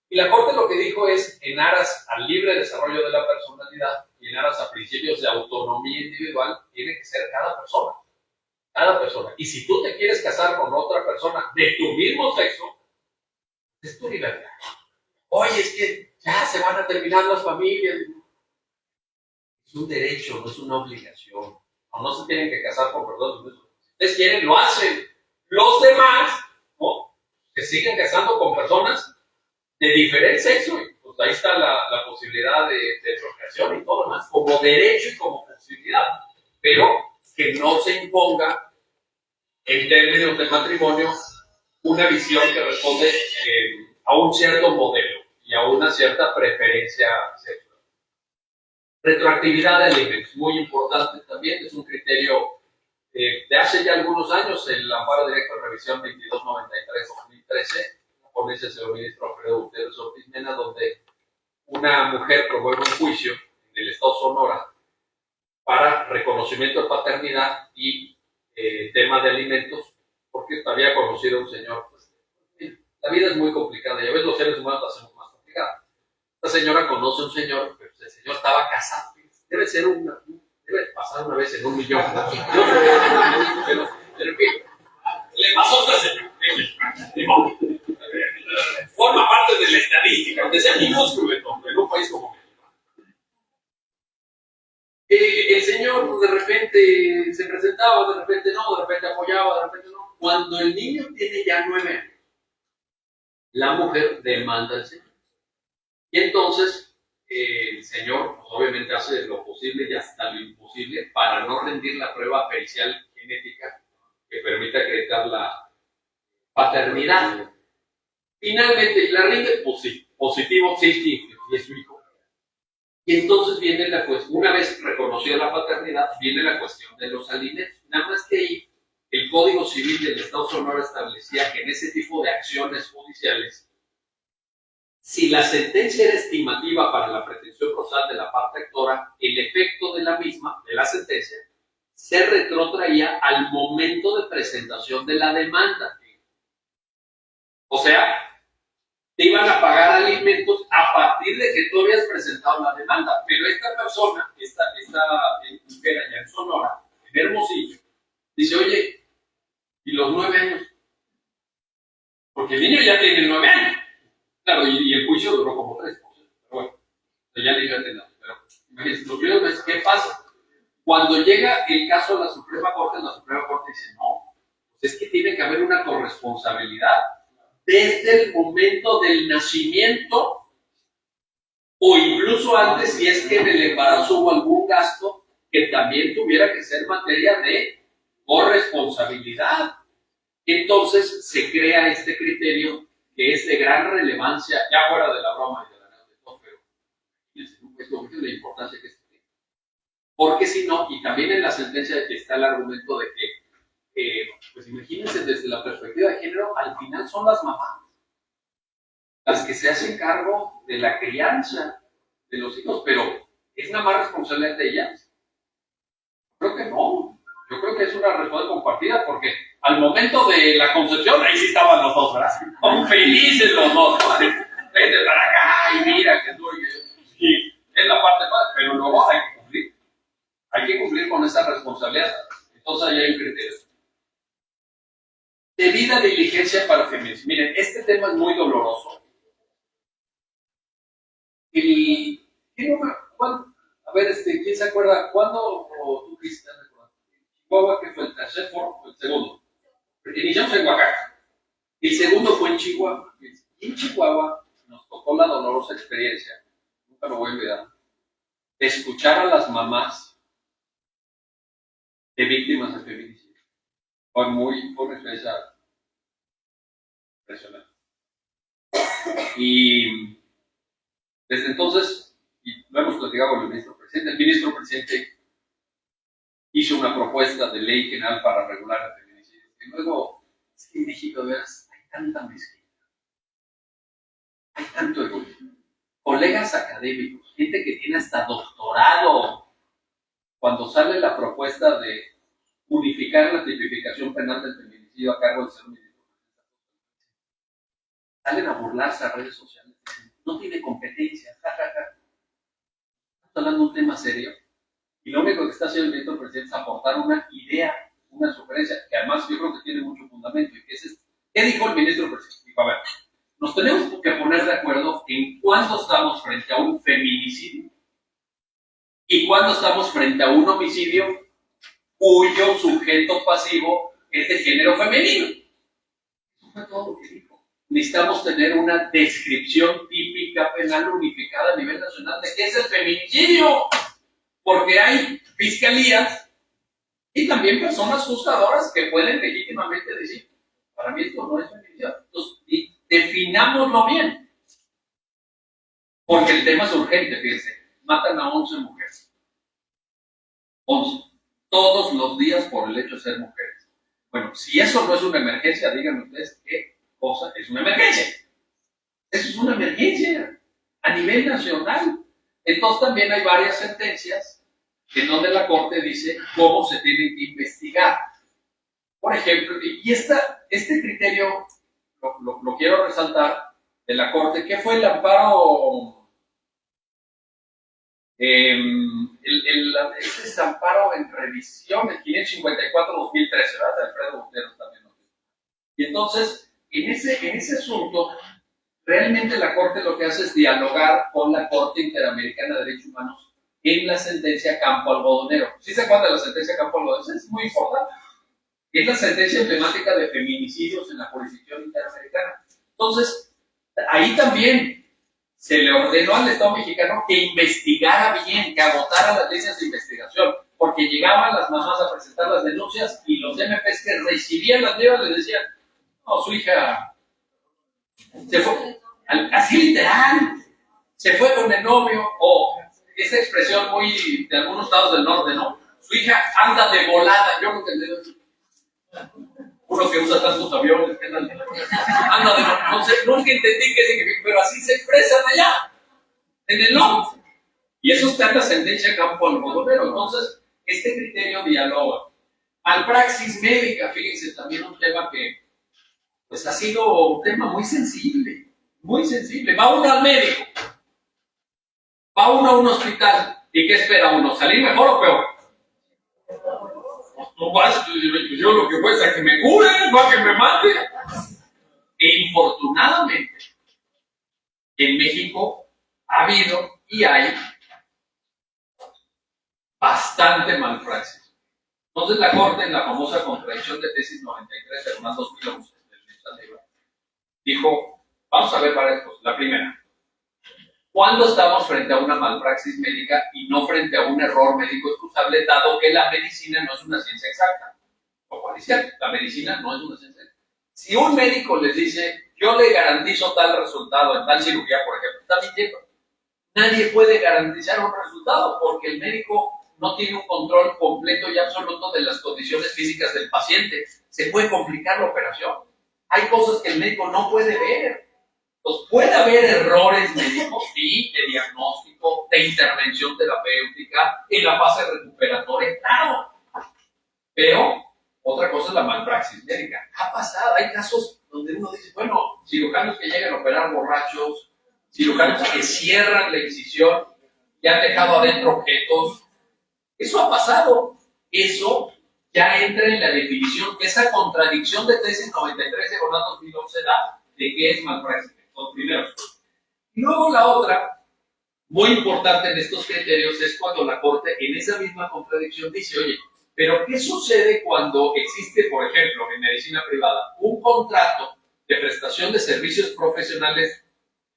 Y la Corte lo que dijo es, en aras al libre desarrollo de la personalidad y en aras a principios de autonomía individual, tiene que ser cada persona. Cada persona. Y si tú te quieres casar con otra persona de tu mismo sexo, es tu libertad. Oye, es que ya se van a terminar las familias. Es un derecho, no es una obligación. No se tienen que casar con personas. Si ustedes quieren, lo hacen. Los demás, ¿no?, se siguen casando con personas de diferente sexo. Y pues ahí está la posibilidad de procreación y todo lo demás, como derecho y como posibilidad. Pero que no se imponga en términos de matrimonio una visión que responde a un cierto modelo y a una cierta preferencia sexual. Retroactividad de alimentos, muy importante también, es un criterio de hace ya algunos años, el amparo directo de revisión 2293-2013, por el señor ministro Alfredo Gutiérrez Ortiz Mena, donde una mujer promueve un juicio en el estado Sonora para reconocimiento de paternidad y tema de alimentos, porque había conocido a un señor. Pues, la vida es muy complicada, y a veces los seres humanos la hacemos más complicada. Esta señora conoce a un señor, pero el señor estaba casado. Debe pasar una vez en 1 millón. Pero en fin, le pasó a este señor. Forma parte de la estadística, aunque sea minúsculo en un país como México. El señor de repente se presentaba, de repente no, de repente apoyaba, de repente no. Cuando el niño tiene ya 9 años, la mujer demanda al señor. Y entonces el señor, pues, obviamente hace lo posible y hasta lo imposible para no rendir la prueba pericial genética que permita acreditar la paternidad. Finalmente, la rinde positivo, sí, y es su hijo. Y entonces viene la cuestión, una vez reconocida la paternidad, viene la cuestión de los alimentos. Nada más que ahí, el Código Civil del Estado Sonora establecía que en ese tipo de acciones judiciales, si la sentencia era estimativa para la pretensión procesal de la parte actora, el efecto de la misma, de la sentencia, se retrotraía al momento de presentación de la demanda. O sea, te iban a pagar alimentos a partir de que tú habías presentado la demanda. Pero esta persona, esta mujer allá en Sonora, en Hermosillo, dice, oye, ¿y los 9 años? Porque el niño ya tiene 9 años. Claro, y el juicio duró como 3. Pero bueno, ya le iba a tener. Pero imagínense, lo primero es, ¿qué pasa? Cuando llega el caso a la Suprema Corte dice, no, pues es que tiene que haber una corresponsabilidad desde el momento del nacimiento o incluso antes, si es que en el embarazo hubo algún gasto que también tuviera que ser materia de corresponsabilidad. Entonces se crea este criterio que es de gran relevancia, ya fuera de la broma y de la anécdota, pero es la importancia que tiene. Porque si no, y también en la sentencia está el argumento de que pues imagínense, desde la perspectiva de género, al final son las mamás las que se hacen cargo de la crianza de los hijos, pero ¿es una más responsabilidad de ellas? Creo que no. Yo creo que es una responsabilidad compartida, porque Al momento de la concepción, ahí sí estaban los dos, ¿verdad? Son felices los dos. Vente para acá y mira que tú y que yo. Sí, es la parte más, pero luego hay que cumplir. Hay que cumplir con esa responsabilidad. Entonces ahí hay un criterio. Debida diligencia para feminicidio. Miren, este tema es muy doloroso. A ver, ¿quién se acuerda? ¿Cuándo, o tú, Cristian, Chihuahua, que fue el tercer foro o el segundo? Iniciamos en Oaxaca. El segundo fue en Chihuahua. Y en Chihuahua nos tocó la dolorosa experiencia, nunca lo voy a olvidar, de escuchar a las mamás de víctimas de feminicidio. Fue una experiencia impresionante. Y desde entonces, y lo hemos platicado con el ministro presidente hizo una propuesta de ley general para regular el feminicidio. Y luego, es que en México, de veras, hay tanta mezquindad, hay tanto egoísmo. Colegas académicos, gente que tiene hasta doctorado, cuando sale la propuesta de unificar la tipificación penal del feminicidio a cargo del ser ministro, salen a burlarse a redes sociales. No tiene competencia, jajaja. Estamos hablando de un tema serio y lo único que está haciendo el ministro presidente es aportar una idea, una sugerencia, que además yo creo que tiene mucho fundamento. Y que es ¿qué dijo el ministro presidente? Dijo, a ver, nos tenemos que poner de acuerdo en cuándo estamos frente a un feminicidio y cuándo estamos frente a un homicidio cuyo sujeto pasivo es de género femenino. Eso fue todo lo que dijo. Necesitamos tener una descripción típica penal unificada a nivel nacional de qué es el feminicidio, porque hay fiscalías y también personas juzgadoras que pueden legítimamente decir, para mí esto no es feminicidio. Entonces, definámoslo bien, porque el tema es urgente, fíjense, matan a 11 mujeres, 11, todos los días por el hecho de ser mujeres. Bueno, si eso no es una emergencia, díganme ustedes qué cosa es una emergencia. Eso es una emergencia a nivel nacional. Entonces también hay varias sentencias en donde la Corte dice cómo se tiene que investigar. Por ejemplo, y este criterio lo quiero resaltar de la Corte, que fue el amparo, ese amparo en revisión, el 554-2013, ¿verdad? De Alfredo Gutiérrez también. Y entonces, en ese asunto, realmente la Corte lo que hace es dialogar con la Corte Interamericana de Derechos Humanos en la sentencia Campo Algodonero. ¿Sí se acuerdan de la sentencia Campo Algodonero? Es muy importante. Es la sentencia emblemática de feminicidios en la jurisdicción interamericana. Entonces, ahí también se le ordenó al Estado mexicano que investigara bien, que agotara las líneas de investigación, porque llegaban las mamás a presentar las denuncias y los MPs que recibían las pruebas les decían, no, su hija se fue, así literal, se fue con el novio, o esa expresión muy de algunos estados del norte, ¿no? Su hija anda de volada, yo no entendí eso. Uno que usa tantos aviones, que anda de no sé, nunca entendí qué significa, pero así se expresan allá, en el norte. Y eso está en la sentencia Campo Algodonero. Entonces, este criterio dialoga. Malpraxis médica, fíjense, también un tema que pues ha sido un tema muy sensible, muy sensible. Va uno al médico, va uno a un hospital, ¿y qué espera uno? ¿Salir mejor o peor? No vas, yo lo que voy es a que me curen, no a que me maten. E infortunadamente, en México ha habido y hay bastante malpraxis. Entonces la Corte, en la famosa contradicción de tesis 93 de Hernán 2011, dijo, vamos a ver varias cosas. La primera, ¿cuándo estamos frente a una malpraxis médica y no frente a un error médico excusable, dado que la medicina no es una ciencia exacta? Lo cual es cierto, la medicina no es una ciencia exacta. Si un médico les dice, yo le garantizo tal resultado en tal cirugía, por ejemplo, está mintiendo. Nadie puede garantizar un resultado porque el médico no tiene un control completo y absoluto de las condiciones físicas del paciente. Se puede complicar la operación. Hay cosas que el médico no puede ver. Entonces, puede haber errores médicos, sí, de diagnóstico, de intervención terapéutica, en la fase recuperatoria, claro. Pero Otra cosa es la malpraxis médica. Ha pasado, hay casos donde uno dice, bueno, cirujanos que llegan a operar borrachos, cirujanos que cierran la incisión y han dejado adentro objetos. Eso ha pasado. Eso ya entra en la definición, esa contradicción de tesis 93 de 2011 da de qué es malpraxis. Entonces, primero. Y luego la otra, muy importante en estos criterios, es cuando la Corte en esa misma contradicción dice, oye, pero ¿qué sucede cuando existe, por ejemplo, en medicina privada, un contrato de prestación de servicios profesionales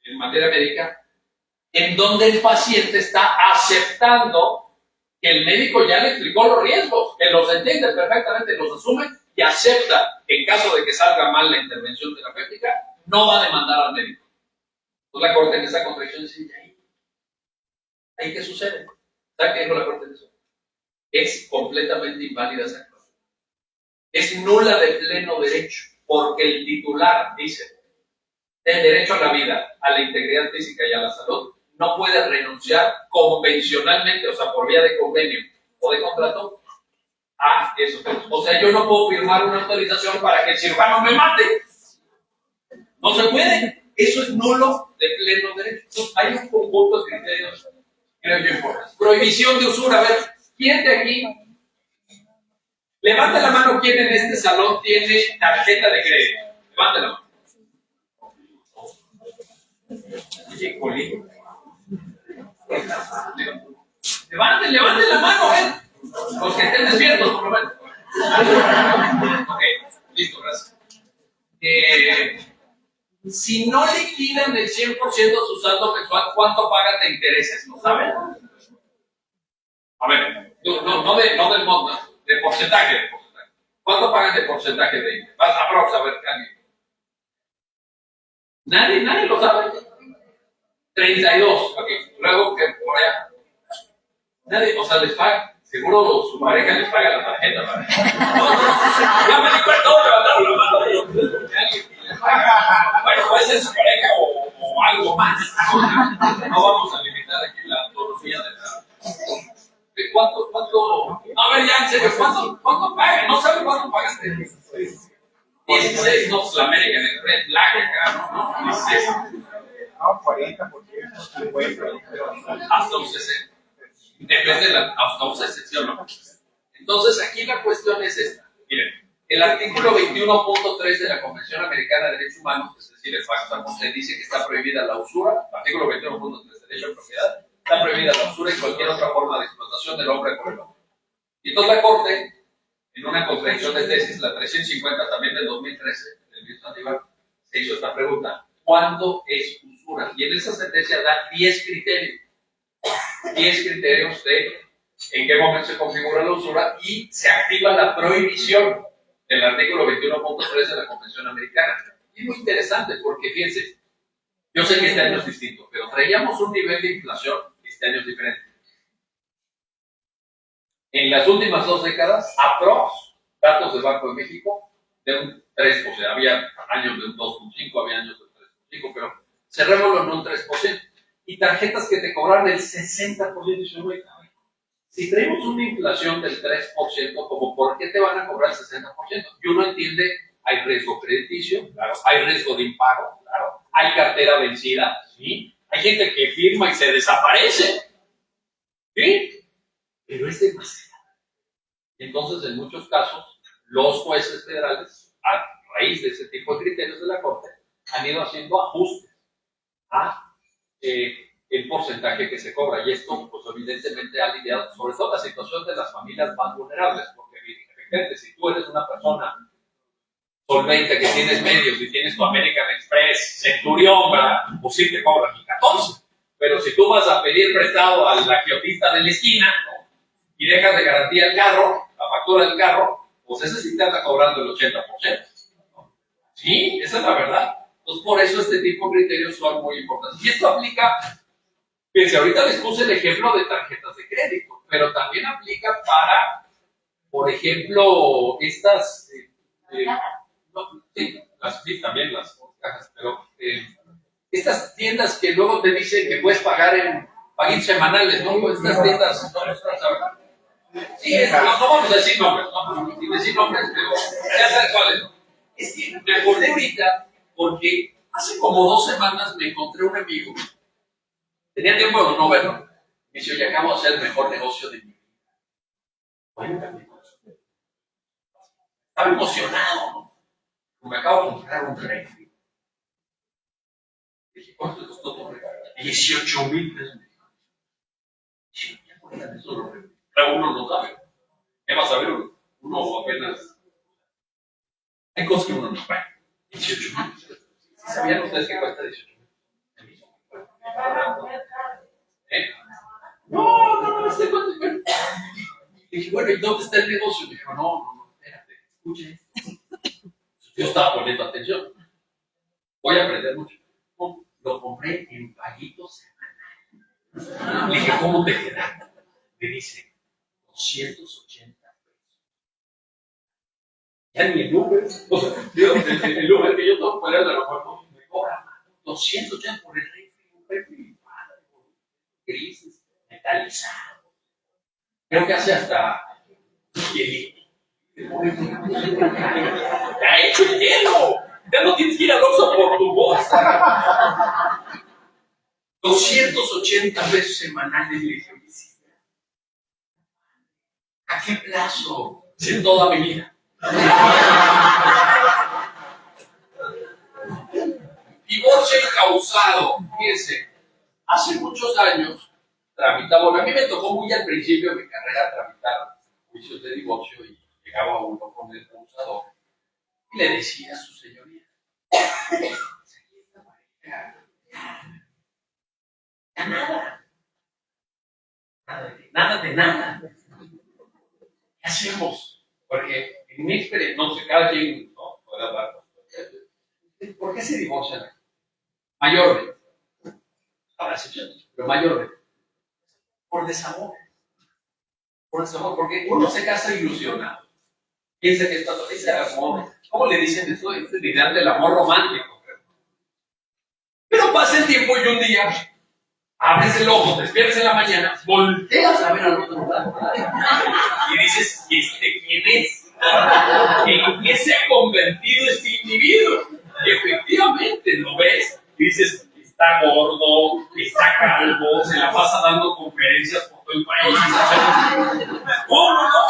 en materia médica, en donde el paciente está aceptando que el médico ya le explicó los riesgos, que los entiende perfectamente, los asume y acepta, en caso de que salga mal la intervención terapéutica, no va a demandar al médico? Entonces la Corte en esa contradicción dice, ¿ahí qué sucede? ¿Sabe qué dijo la Corte de eso? Es completamente inválida esa cláusula. Es nula de pleno derecho, porque el titular dice, el derecho a la vida, a la integridad física y a la salud, no puede renunciar convencionalmente, o sea, por vía de convenio o de contrato, a esos derechos. O sea, yo no puedo firmar una autorización para que el cirujano me mate. No se puede. Eso es nulo de pleno derecho. Entonces, hay un conjunto de criterios, creo yo, importantes. Prohibición de usura. A ver, ¿quién de aquí? Levante la mano, ¿quién en este salón tiene tarjeta de crédito? Levante la mano. Oye, Colín. Levanten la mano, los que estén despiertos, por lo menos. Ok, listo, gracias. Si no liquidan el 100% de su saldo mensual, ¿cuánto pagan de intereses? ¿No saben? A ver, no del monto, de porcentaje. ¿Cuánto pagan de porcentaje de interés? Aprox, a ver, ¿Nadie lo sabe? 32, ok. Luego, que por allá. Nadie, o sea, les paga. Seguro su pareja les paga la tarjeta. Ya me di cuenta, todo levantaron la mano. Bueno, puede ser su pareja o algo más. No vamos a limitar aquí la autonomía de la. ¿Cuánto? A ver, ya en serio, ¿cuánto pagan? ¿No saben cuánto pagaste? 16, no, pues la American Express, Black acá, ¿no? 16. No, 40%, 50%. Hasta un 60. Depende de hasta un 60, ¿no? Entonces, aquí la cuestión es esta. Miren, el artículo 21.3 de la Convención Americana de Derechos Humanos, es decir, el Pacto Constitucional, dice que está prohibida la usura, artículo 21.3, derecho a propiedad, está prohibida la usura y cualquier otra forma de explotación del hombre por el hombre. Y entonces la Corte, en una contradicción de tesis, la 350 también del 2013, del ministro Aníbal, se hizo esta pregunta: ¿cuándo es usura? Y en esa sentencia da 10 criterios. 10 criterios de en qué momento se configura la usura y se activa la prohibición del artículo 21.3 de la Convención Americana. Y es muy interesante porque, fíjense, yo sé que este año es distinto, pero traíamos un nivel de inflación, este año es diferente. En las últimas 2 décadas, aprox, datos del Banco de México, de un 3%. O sea, había años de un 2.5, había años de un 3.5, pero cerrémoslo en un 3%. Y tarjetas que te cobraron el 60%. Y yo, si tenemos una inflación del 3%, como ¿por qué te van a cobrar el 60%? Y uno entiende, hay riesgo crediticio, claro, hay riesgo de impago, claro, hay cartera vencida, ¿sí? Hay gente que firma y se desaparece, ¿sí? Pero es demasiado. Entonces, en muchos casos, los jueces federales, a raíz de ese tipo de criterios de la Corte, han ido haciendo ajustes a el porcentaje que se cobra, y esto pues evidentemente ha lidiado sobre todo la situación de las familias más vulnerables, porque efectivamente si tú eres una persona solvente que tienes medios y tienes tu American Express, Centurión, ¿verdad? Pues sí te cobran el 14, pero si tú vas a pedir prestado a la quiotista de la esquina, ¿no? Y dejas de garantía el carro, la factura del carro, pues ese sí te anda cobrando el 80%, ¿no? Sí, esa es la verdad. Entonces, por eso este tipo de criterios son muy importantes. Y esto aplica, fíjense, ahorita les puse el ejemplo de tarjetas de crédito, pero también aplica para, por ejemplo, estas, sí, también las cajas, pero estas tiendas que luego te dicen que puedes pagar en paguitos semanales, ¿no? Estas tiendas, Sí, no vamos a decir nombres, no, sin decir nombres, pero ya sabes cuáles. Es que me acordé ahorita porque hace como 2 semanas me encontré un amigo. Tenía tiempo de no verlo. Me dice, oye, acabo de hacer el mejor negocio de mi vida. Cuéntame. Estaba emocionado, ¿no? Me acabo de comprar un refri. Dije, ¿cuánto te costó tu refri? 18,000 pesos. Dije, ya cuentan eso los refri. Claro, uno no sabe. ¿Qué vas a ver? Uno apenas. Hay cosas que uno no sabe. 18,000. ¿Sabían ustedes que cuesta 18,000? ¿Eh? No, este cuánto. Dije, bueno, ¿y dónde está el negocio? Me dijo, no, espérate, escuche. Yo estaba poniendo atención. Voy a aprender mucho. No, lo compré en paguitos semanales. Le dije, ¿cómo te queda? Me dice, 280 pesos. Ya ni el Uber. O sea, el Uber que yo tomo para el aeropuerto me cobra 280 por el refri. Un refri padre, grises, metalizado. Creo que hace hasta hielito. ¡Ya ha hecho el hielo! Ya no tienes que ir al Oxxo por tu bolsa. 280 pesos semanales. Le dije, ¿a qué plazo? En toda mi vida. Divorcio incausado. Fíjense, hace muchos años tramitaba, bueno, a mí me tocó muy al principio de mi carrera tramitar juicios de divorcio y llegaba uno con el acusador y le decía a su señoría, nada de nada. ¿Qué hacemos? Porque en mi experiencia, no sé, cada quien no puede hablar. ¿Por qué se divorcian? Mayormente. Habrá excepciones, pero mayormente. Por desamor. Por desamor, porque uno se casa ilusionado. Piensa que esto es amor. ¿Cómo le dicen esto? Es el ideal del amor romántico. Pero pasa el tiempo y un día abres el ojo, despiertas en la mañana, volteas a ver al otro lado y dices, ¿quién es? ¿En qué se ha convertido este individuo? Y efectivamente lo ves y dices, está gordo, está calvo, se la pasa dando conferencias por todo el país. ¿Cómo no?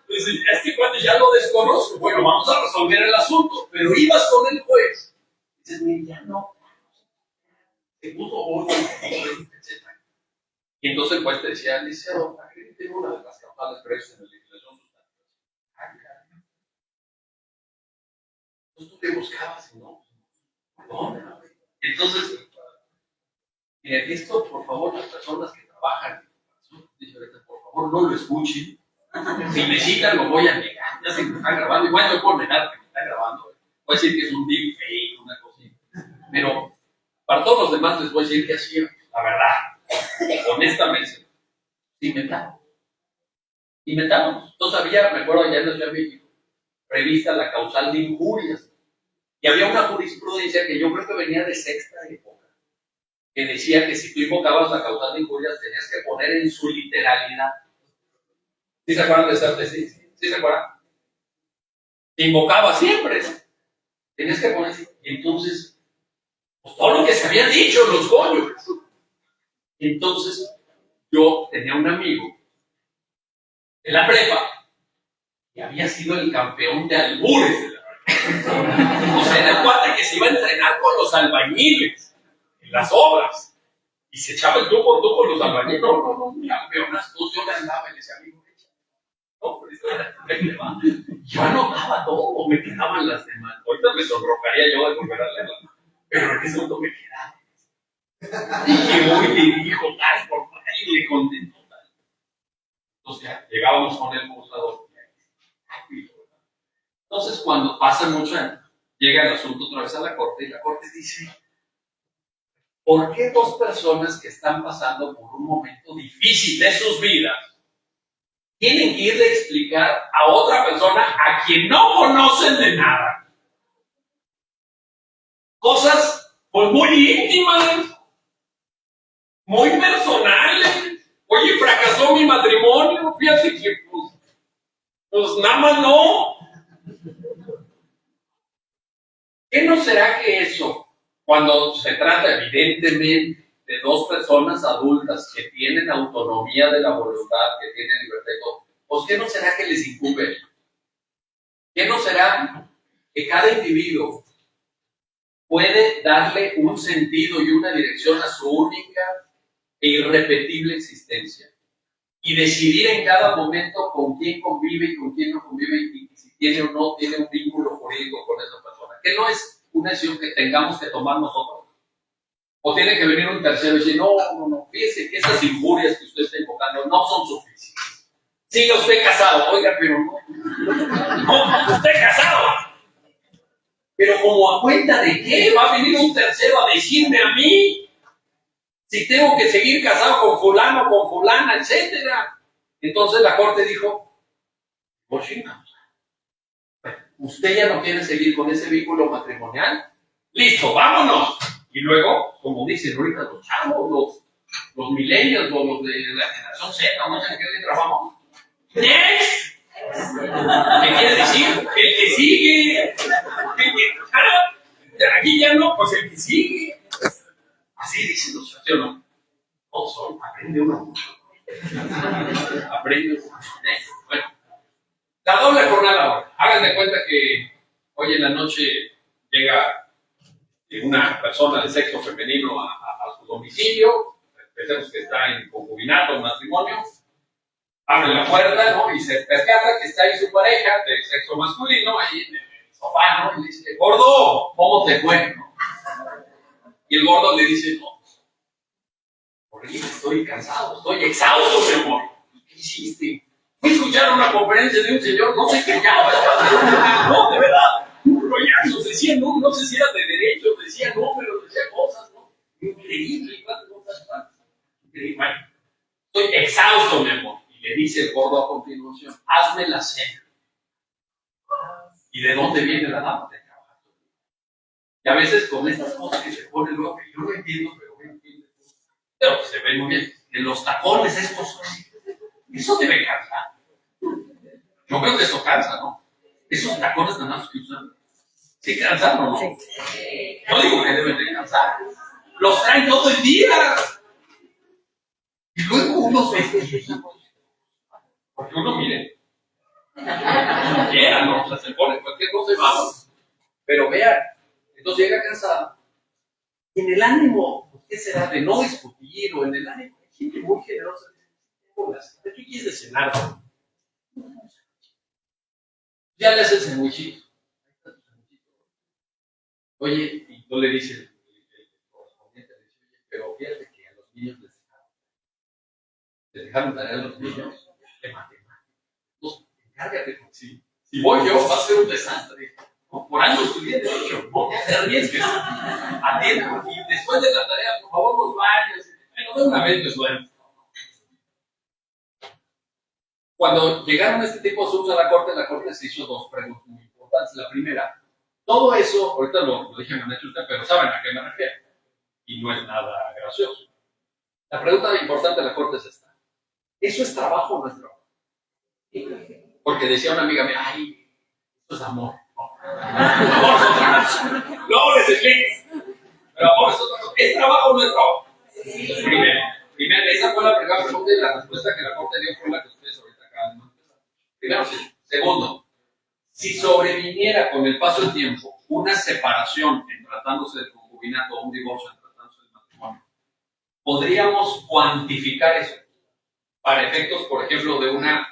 Dices, este cuate ya lo desconozco. Bueno, vamos a resolver el asunto. Pero ibas con el juez. Dices, mira, ya no. Se puso otro, etc. Y entonces el juez te decía, licenciado, acredite una de las causales previas en la legislación sustantiva. Entonces tú te buscabas y no. Perdón. Entonces, miren, esto, por favor, las personas que trabajan en por favor, no lo escuchen. Si me citan, lo voy a negar. Ya sé que me están grabando. Igual yo puedo negar que me están grabando. Voy a decir que es un deep fake, una cosita. Pero para todos los demás les voy a decir que así, la verdad, honestamente, inventamos. Todavía, me acuerdo allá en la Ciudad de México, revista la causal de injurias. Y había una jurisprudencia que yo creo que venía de sexta época, que decía que si tú invocabas la causal de injurias tenías que poner en su literalidad. ¿Sí se acuerdan de esa tesis? ¿Sí se acuerdan? Te invocaba siempre. Tenías que poner. Y entonces, pues todo lo que se habían dicho los cónyuges. Entonces, yo tenía un amigo de la prepa que había sido el campeón de albures de la prepa. O sea, era el cuate que se iba a entrenar con los albañiles en las obras. Y se echaba el tú por tú con los albañiles. No, campeonas, yo le andaba y le decía, amigo, no, pero eso era yo anotaba todo, me quedaban las demás. Ahorita me sonrojaría yo de volver a leerla, pero en ese momento me quedaba. Dije, hoy le dijo tal por tal y le conté tal. Entonces ya llegábamos con el acusador. Entonces, cuando pasan muchos años, llega el asunto otra vez a la corte y la corte dice: ¿por qué dos personas que están pasando por un momento difícil de sus vidas tienen que irle a explicar a otra persona a quien no conocen de nada cosas pues muy íntimas, muy personales? Oye, fracasó mi matrimonio, fíjate que Pues nada más no. ¿Qué no será que eso, cuando se trata evidentemente de dos personas adultas que tienen autonomía de la voluntad, que tienen libertad y todo, pues qué no será que les incumbe? ¿Qué no será que cada individuo puede darle un sentido y una dirección a su única e irrepetible existencia? Y decidir en cada momento con quién convive y con quién no convive y si tiene o no tiene un vínculo jurídico con esa persona. Que no es una decisión que tengamos que tomar nosotros. O tiene que venir un tercero y decir, no, fíjese que esas injurias que usted está invocando no son suficientes. Siga usted casado, oiga, pero no, usted casado. Pero como a cuenta de qué va a venir un tercero a decirme a mí si tengo que seguir casado con fulano, con fulana, etcétera. Entonces la corte dijo, cochina, usted ya no quiere seguir con ese vínculo matrimonial, listo, vámonos. Y luego, como dicen ahorita los chavos, los millennials, los de la generación Z, no sé qué le trabajamos. ¡Next! ¿Qué quiere decir? El que sigue. Aquí ya no, pues el que sigue. Así dicen los chavos, ¿sí o no? Todos son, aprende uno mucho. Aprende uno mucho. Bueno, la doble jornada ahora. Hagan de cuenta que hoy en la noche llega una persona de sexo femenino a su domicilio, pensemos que está en concubinato, en matrimonio, abre la puerta, ¿no? Y se percata que está ahí su pareja de sexo masculino, ahí en el sofá, ¿no? Y le dice, gordo, ¿cómo te fue? ¿No? Y el gordo le dice, no, horrible, estoy cansado, estoy exhausto, mi amor. ¿Qué hiciste? Fui a escuchar una conferencia de un señor, no se callaba. No, de verdad. Rollazos, decía no sé si era de derecho, decía números, decía cosas, ¿no? Increíble, ¿cuántas cosas? Increíble. Bueno, estoy exhausto, mi amor. Y le dice el gordo a continuación, hazme la cena. ¿Y de dónde viene la dama? De trabajar. Y a veces con estas cosas que se ponen luego, que yo no entiendo, pero bueno, entiendo. Pero se ve muy bien. En los tacones estos, eso debe cansar. Yo creo que eso cansa, ¿no? Esos tacones tan altos que usan. ¿Sí cansan o no? Sí. Yo digo que deben de cansar. Los traen todo el día. Y luego unos vestidos. Porque uno, mire, como quiera, ¿no? O sea, se pone cualquier cosa y vamos. Pero vean, entonces llega cansado. Y en el ánimo, ¿qué será? De no discutir o en el ánimo. Hay gente muy generosa. ¿De qué quieres de cenar? Ya le haces el sandwichito. Oye, y tú le dices, el correspondiente le dice, oye, pero fíjate que a los niños les dejaron tarea a los niños de matemáticas. Entonces, encárgate, porque si voy yo, va a ser un desastre. ¿No? Por algo estudié derecho, no te arriesgues. Atienda, y después de la tarea, por favor, los baños. Bueno, de una vez me suelto. Cuando llegaron a este tipo de asuntos a la corte se hizo dos preguntas muy importantes. La primera, todo eso, ahorita lo dije en usted, pero saben a qué me refiero. Y no es nada gracioso. La pregunta importante de la corte es esta. ¿Eso es trabajo o no es trabajo? Porque decía una amiga mía, ay, esto es amor. No, amor es otra cosa. No les expliques. Pero amor es otra cosa. ¿Es trabajo o no es trabajo? Primero, esa fue la primera pregunta y la respuesta que la corte dio fue la que ustedes ahorita acaban de manifestar. Primero, sí. Segundo, si sobreviniera con el paso del tiempo una separación en tratándose de concubinato o un divorcio en tratándose de matrimonio, podríamos cuantificar eso para efectos, por ejemplo, de una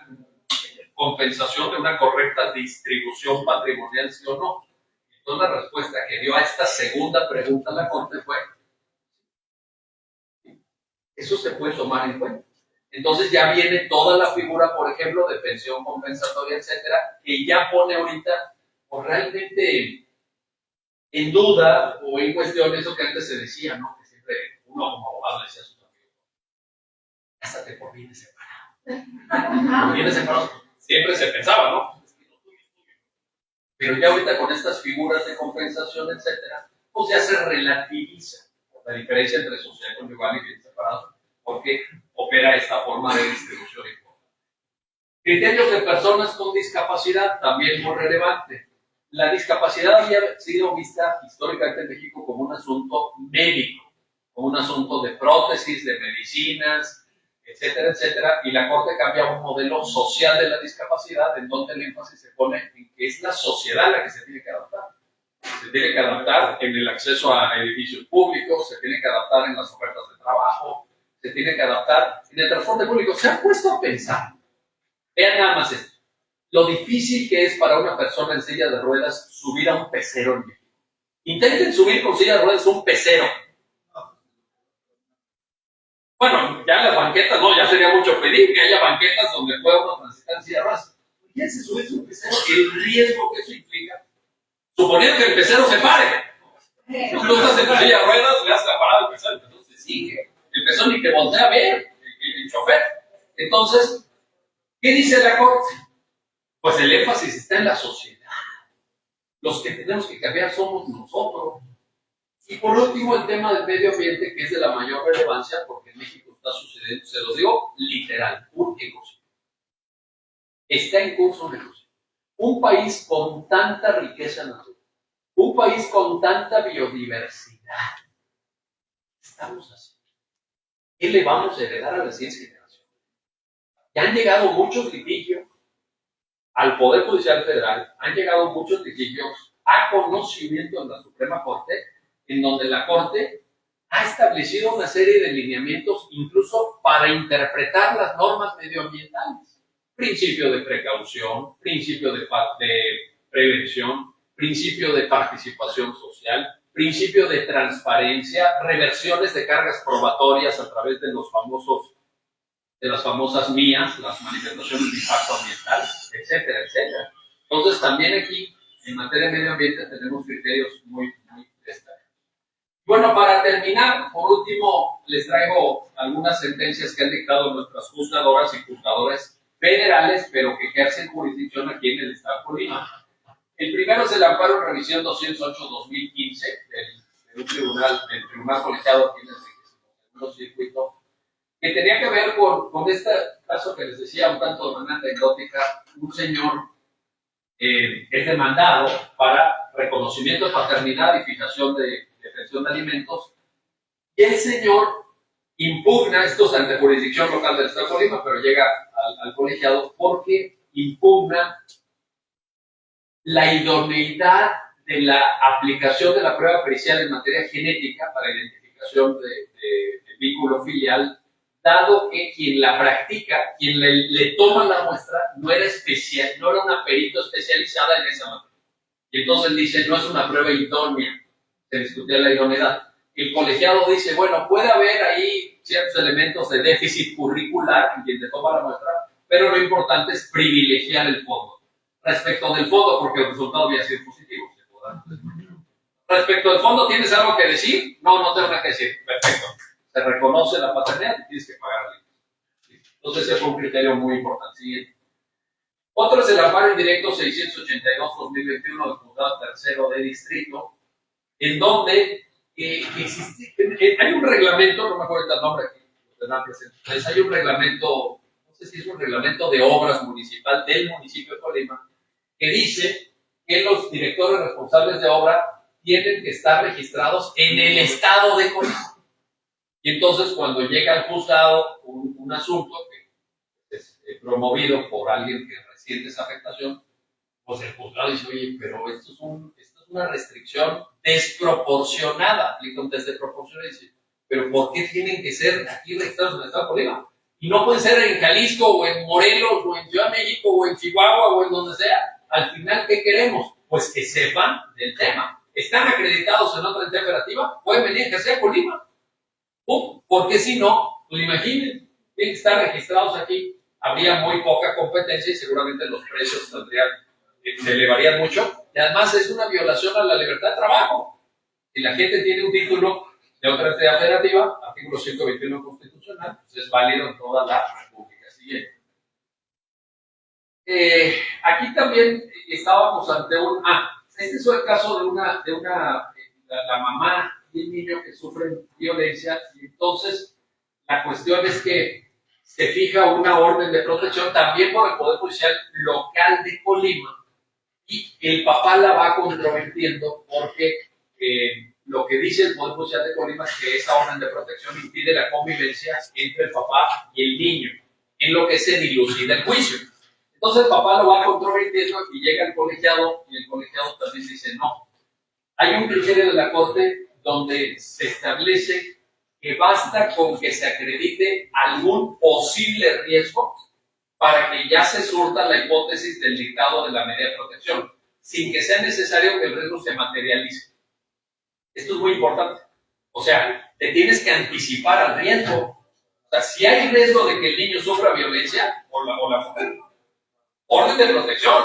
compensación, de una correcta distribución patrimonial, sí o no. Entonces la respuesta que dio a esta segunda pregunta la Corte fue, eso se puede tomar en cuenta. Entonces ya viene toda la figura, por ejemplo, de pensión compensatoria, etcétera, que ya pone ahorita, o realmente en duda o en cuestión eso que antes se decía, ¿no? Que siempre uno como abogado decía a sus amigos, cásate por bienes separados. Por bienes separados siempre se pensaba, ¿no? Pero ya ahorita con estas figuras de compensación, etcétera, pues ya se relativiza la diferencia entre sociedad conyugal y bienes separados, porque opera esta forma de distribución. Criterios de personas con discapacidad, también muy relevante. La discapacidad había sido vista históricamente en México como un asunto médico, como un asunto de prótesis, de medicinas, etcétera, etcétera, y la Corte cambia a un modelo social de la discapacidad, en donde el énfasis se pone en que es la sociedad la que se tiene que adaptar. Se tiene que adaptar en el acceso a edificios públicos, se tiene que adaptar en las ofertas de trabajo, se tiene que adaptar en el transporte público. ¿Se han puesto a pensar? Vean nada más esto. Lo difícil que es para una persona en silla de ruedas subir a un pecero en México. Intenten subir con silla de ruedas un pecero. Bueno, ya las banquetas, no, ya sería mucho pedir que haya banquetas donde pueda uno transitar en silla de ruedas. Imagínense subirse un pecero, el riesgo que eso implica. Suponiendo que el pecero se pare. Tú estás en la silla de ruedas, le has parado el pecero, entonces sigue. El pecero ni te voltea a ver, el chofer. Entonces, ¿qué dice la Corte? Pues el énfasis está en la sociedad. Los que tenemos que cambiar somos nosotros. Y por último, el tema del medio ambiente, que es de la mayor relevancia, porque en México está sucediendo, se los digo literal, un ecocidio. Está en curso un ecocidio. Un país con tanta riqueza natural, un país con tanta biodiversidad, estamos así. ¿Qué le vamos a heredar a las siguientes generaciones? Ya han llegado muchos litigios al Poder Judicial Federal, han llegado muchos litigios a conocimiento en la Suprema Corte, en donde la Corte ha establecido una serie de lineamientos incluso para interpretar las normas medioambientales. Principio de precaución, principio de prevención, principio de participación social, principio de transparencia, reversiones de cargas probatorias a través de las famosas MIAs, las manifestaciones de impacto ambiental, etcétera, etcétera. Entonces, también aquí, en materia de medio ambiente, tenemos criterios muy destacados. Bueno, para terminar, por último, les traigo algunas sentencias que han dictado nuestras juzgadoras y juzgadores federales, pero que ejercen jurisdicción aquí en el Estado de Colima. El primero es el amparo en revisión 208-2015 del Tribunal Colegiado aquí en el 22º Circuito, que tenía que ver con este caso que les decía un tanto de manera anecdótica. Un señor es demandado para reconocimiento de paternidad y fijación de pensión de alimentos, y el señor impugna, esto es ante jurisdicción local del Estado de Colima, pero llega al colegiado porque impugna la idoneidad de la aplicación de la prueba pericial en materia genética para identificación de vínculo filial, dado que quien la practica, quien le toma la muestra, no era una perito especializada en esa materia. Y entonces dice, no es una prueba idónea, se discutía la idoneidad. El colegiado dice, bueno, puede haber ahí ciertos elementos de déficit curricular en quien te toma la muestra, pero lo importante es privilegiar el fondo. Respecto del fondo, porque el resultado había sido positivo. Respecto del fondo, ¿tienes algo que decir? No tengo nada que decir. Perfecto. Se reconoce la paternidad y tienes que pagarle. Entonces, ese fue un criterio muy importante. Siguiente. Otro es el amparo indirecto 682-2021 del Juzgado Tercero de Distrito, en donde hay un reglamento, no me acuerdo el nombre aquí, entonces hay un reglamento, no sé si es un reglamento de obras municipal del municipio de Colima, que dice que los directores responsables de obra tienen que estar registrados en el estado de Colima. Y entonces, cuando llega al juzgado un asunto que es promovido por alguien que resiente esa afectación, pues el juzgado dice, oye, pero esto es una restricción desproporcionada. Aplica un test de proporción y dice, pero ¿por qué tienen que ser aquí registrados en el estado de Colima? Y no pueden ser en Jalisco, o en Morelos, o en Ciudad de México, o en Chihuahua, o en donde sea. Al final, ¿qué queremos? Pues que sepan del tema. ¿Están acreditados en otra entidad operativa? ¿Pueden venir a ejercer a Colima? Porque si no, pues imaginen, tienen que estar registrados aquí. Habría muy poca competencia y seguramente los precios se elevarían mucho. Y además es una violación a la libertad de trabajo. Si la gente tiene un título de otra entidad federativa, artículo 121 constitucional, pues es válido en toda la República. Siguiente. Aquí también estábamos ante este es el caso de la mamá y el niño que sufren violencia, y entonces la cuestión es que se fija una orden de protección también por el Poder Judicial local de Colima y el papá la va controvirtiendo porque lo que dice el Poder Judicial de Colima es que esa orden de protección impide la convivencia entre el papá y el niño, en lo que se dilucida el juicio. Entonces el papá lo va controvirtiendo y llega al colegiado y el colegiado también dice no. Hay un criterio de la Corte donde se establece que basta con que se acredite algún posible riesgo para que ya se surta la hipótesis del dictado de la medida de protección, sin que sea necesario que el riesgo se materialice. Esto es muy importante. O sea, te tienes que anticipar al riesgo. O sea, si hay riesgo de que el niño sufra violencia, o la mujer, orden de protección.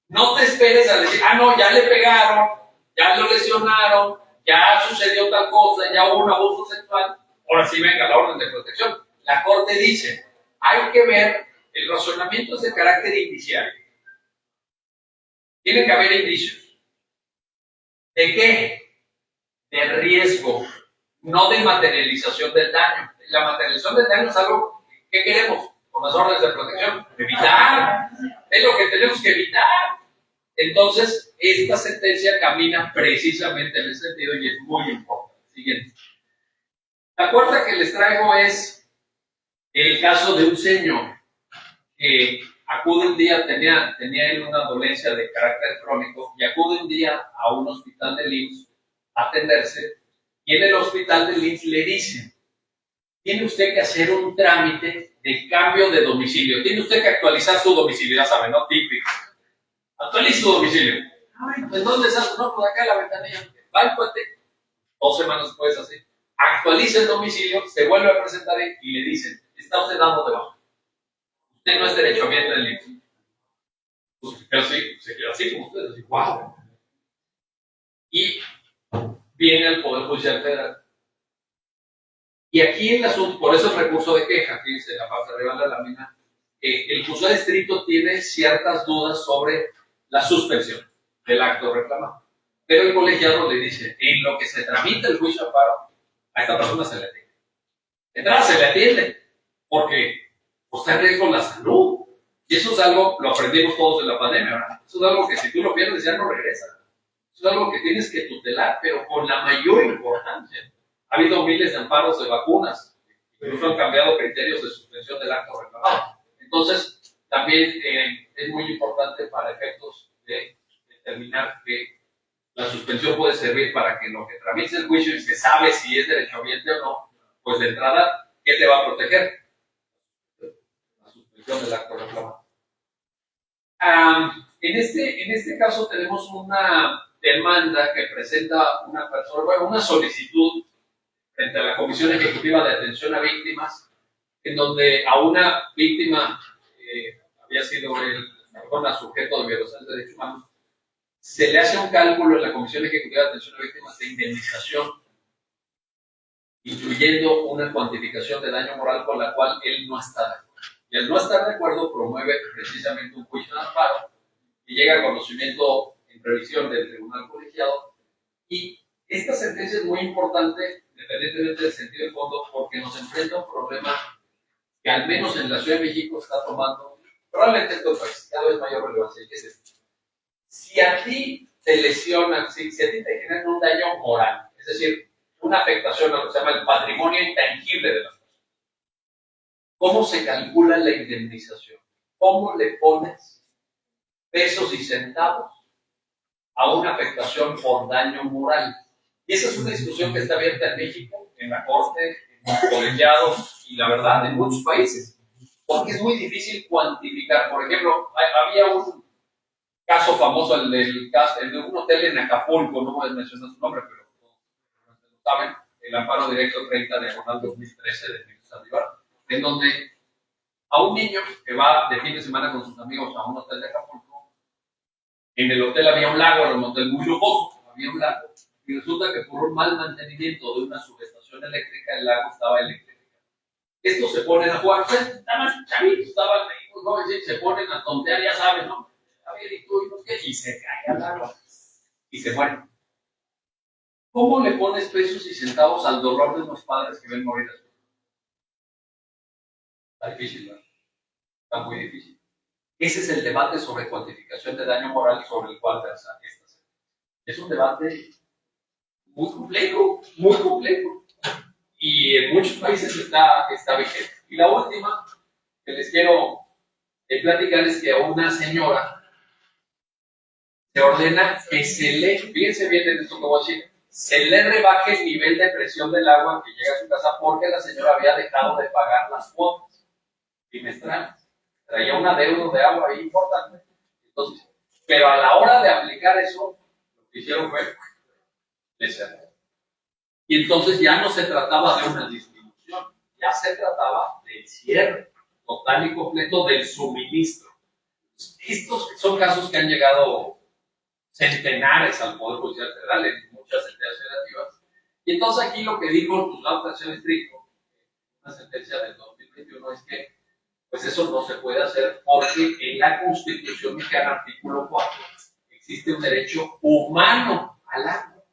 No te esperes a decir, no, ya le pegaron, ya lo lesionaron, ya sucedió tal cosa, ya hubo un abuso sexual, ahora sí venga la orden de protección. La Corte dice, hay que ver, el razonamiento es de carácter indiciario. Tiene que haber indicios. ¿De qué? De riesgo, no de materialización del daño. La materialización del daño es algo que queremos con las órdenes de protección, evitar. Es lo que tenemos que evitar. Entonces, esta sentencia camina precisamente en ese sentido y es muy importante. Siguiente. La cuarta que les traigo es el caso de un señor que acude un día, tenía él una dolencia de carácter crónico y acude un día a un hospital de IMSS a atenderse y en el hospital de IMSS le dicen, tiene usted que hacer un trámite de cambio de domicilio, tiene usted que actualizar su domicilio, ya saben, ¿no? Típico. Actualiza su domicilio. ¿En dónde estás? No, pues acá en la ventanilla. Va al puente. 2 semanas después, así. Actualiza el domicilio, se vuelve a presentar y le dicen, está usted dando de baja. Usted no es derechohabiente del IMSS. Pues, pero sí, se queda así como ustedes, así, wow. Y viene el Poder Judicial Federal. Y aquí el asunto, por eso el recurso de queja, fíjense, la parte arriba de la lámina, el juzgado de distrito tiene ciertas dudas sobre la suspensión del acto reclamado. Pero el colegiado le dice, en lo que se tramita el juicio de amparo, a esta persona se le atiende. De entrada se le atiende, porque está en riesgo la salud. Y eso es algo, lo aprendimos todos en la pandemia, ¿verdad? Eso es algo que si tú lo pierdes ya no regresa. Eso es algo que tienes que tutelar, pero con la mayor importancia. Ha habido miles de amparos de vacunas, incluso han cambiado criterios de suspensión del acto reclamado. Entonces, también es muy importante para efectos de determinar que la suspensión puede servir para que lo que tramite el juicio y se sabe si es derechohabiente o no, pues de entrada, ¿qué te va a proteger? La suspensión del acto reclamado. En este caso tenemos una demanda que presenta una persona, bueno, una solicitud frente a la Comisión Ejecutiva de Atención a Víctimas, en donde a una víctima había sido una sujeto de violación de derechos humanos, se le hace un cálculo en la Comisión Ejecutiva de Atención a Víctimas de indemnización, incluyendo una cuantificación de daño moral con la cual él no está de acuerdo. Y al no estar de acuerdo promueve precisamente un juicio de amparo y llega a conocimiento en previsión del tribunal colegiado. Y esta sentencia es muy importante, independientemente del sentido de fondo, porque nos enfrenta a un problema que al menos en la Ciudad de México está tomando, probablemente en todo el país, cada vez mayor relevancia. ¿Y qué es esto? Si a ti te lesionan, si a ti te generan un daño moral, es decir, una afectación a lo que se llama el patrimonio intangible de las personas, ¿cómo se calcula la indemnización? ¿Cómo le pones pesos y centavos a una afectación por daño moral? Y esa es una discusión que está abierta en México, en la Corte, en los colegiados y la verdad en muchos países, porque es muy difícil cuantificar. Por ejemplo, había un caso famoso, el de un hotel en Acapulco, no voy a mencionar su nombre, pero lo saben, el amparo directo 30 de agosto 2013 de Miguel Saldívar, en donde a un niño que va de fin de semana con sus amigos a un hotel de Acapulco, en el hotel había un lago, era un hotel muy lujoso, había un lago, y resulta que por un mal mantenimiento de una subestación eléctrica, el lago estaba eléctrico. Estos se ponen a jugar, estaban chavitos, estaban ahí, ¿no? Se ponen a tontear, ya sabes, ¿no? A ver, y tú, y no sé qué, y se cae al agua, y se mueren. ¿Cómo le pones pesos y centavos al dolor de unos padres que ven morir a su hijo? Está difícil, ¿verdad? Está muy difícil. Ese es el debate sobre cuantificación de daño moral sobre el cual versa esta serie. Es un debate muy complejo, muy complejo. Y en muchos países está vigente. Y la última que les quiero platicar es que a una señora se ordena que se le, fíjense bien en esto que voy a decir, se le rebaje el nivel de presión del agua que llega a su casa porque la señora había dejado de pagar las cuotas trimestrales. Traía una deuda de agua ahí importante. Entonces, pero a la hora de aplicar eso, lo que hicieron fue, le cerró. Y entonces ya no se trataba de una disminución, ya se trataba del cierre total y completo del suministro. Estos son casos que han llegado centenares al Poder Judicial Federal en muchas sentencias federativas. Y entonces aquí lo que dijo el juzgado tercero estricto, una sentencia del 2021, es que pues eso no se puede hacer porque en la Constitución mexicana, artículo 4, existe un derecho humano al agua.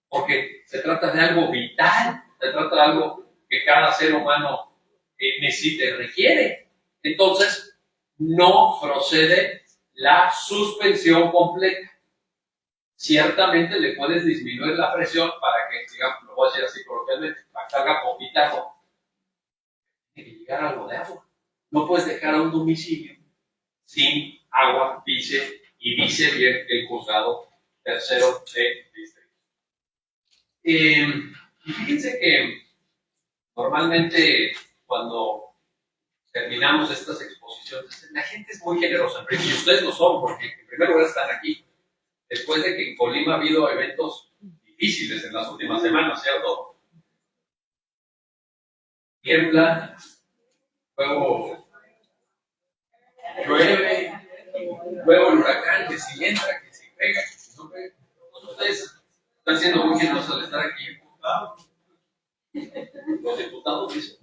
Porque se trata de algo vital, se trata de algo que cada ser humano necesita y requiere. Entonces, no procede la suspensión completa. Ciertamente le puedes disminuir la presión para que, digamos, lo voy a decir así coloquialmente, para que haga poquita agua. Tiene que llegar algo de agua. No puedes dejar a un domicilio sin agua, dice bien el juzgado tercero de distrito. Y fíjense que normalmente cuando terminamos estas exposiciones, la gente es muy generosa, y ustedes lo son, porque en primer lugar están aquí. Después de que en Colima ha habido eventos difíciles en las últimas semanas, ¿cierto? Tiembla, luego llueve, luego el huracán, que si entra, que si pega, que si no pega. Todos ustedes están siendo muy generosos al estar aquí. Los diputados dicen.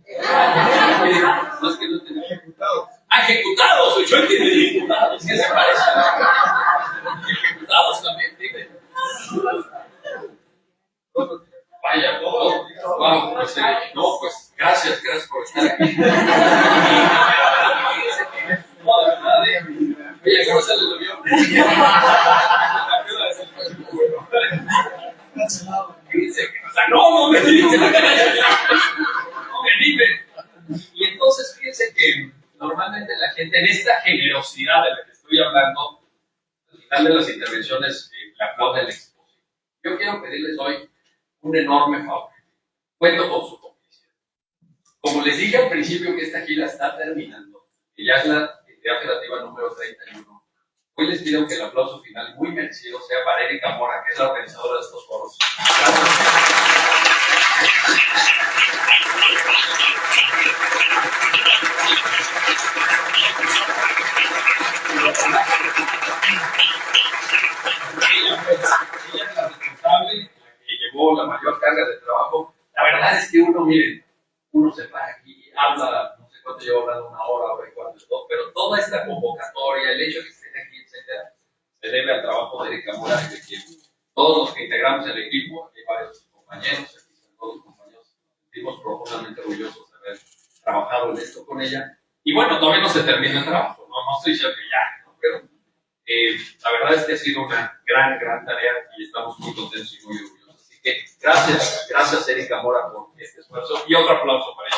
No es que no tengan ejecutados. ¡Ah, ejecutados! Yo entendí diputados. ¿Qué se parece? Ejecutados también tienen. Vaya, wow, pues, no, pues gracias por estar aquí. No, de verdad, oye, ¿cómo sale el avión? Fíjense que, o sea, no me animen. Y entonces, fíjense que normalmente la gente, en esta generosidad de la que estoy hablando, al final de las intervenciones, le aplaude la exposición. Yo quiero pedirles hoy un enorme favor. Cuento con su complicidad. Como les dije al principio que esta gira está terminando, que ya es la entidad federativa número 31, hoy les pido que el aplauso final, muy merecido, sea para Erika Mora, que es la organizadora de estos foros. Ella es la responsable, que llevó la mayor carga de trabajo. La verdad es que miren, uno se para aquí, habla, no sé cuánto lleva hablando, una hora y cuánto es todo, pero toda esta convocatoria, el hecho de que estén aquí, etcétera, se debe al trabajo de Erika Mora y de quien todos los que integramos el equipo, hay varios compañeros, aquí están todos los compañeros, nos sentimos profundamente orgullosos de haber trabajado en esto con ella. Y bueno, todavía no se termina el trabajo, no estoy diciendo que ya, ¿no? Pero la verdad es que ha sido una gran tarea y estamos muy contentos y muy orgullosos. Así que gracias Erika Mora por este esfuerzo y otro aplauso para ella.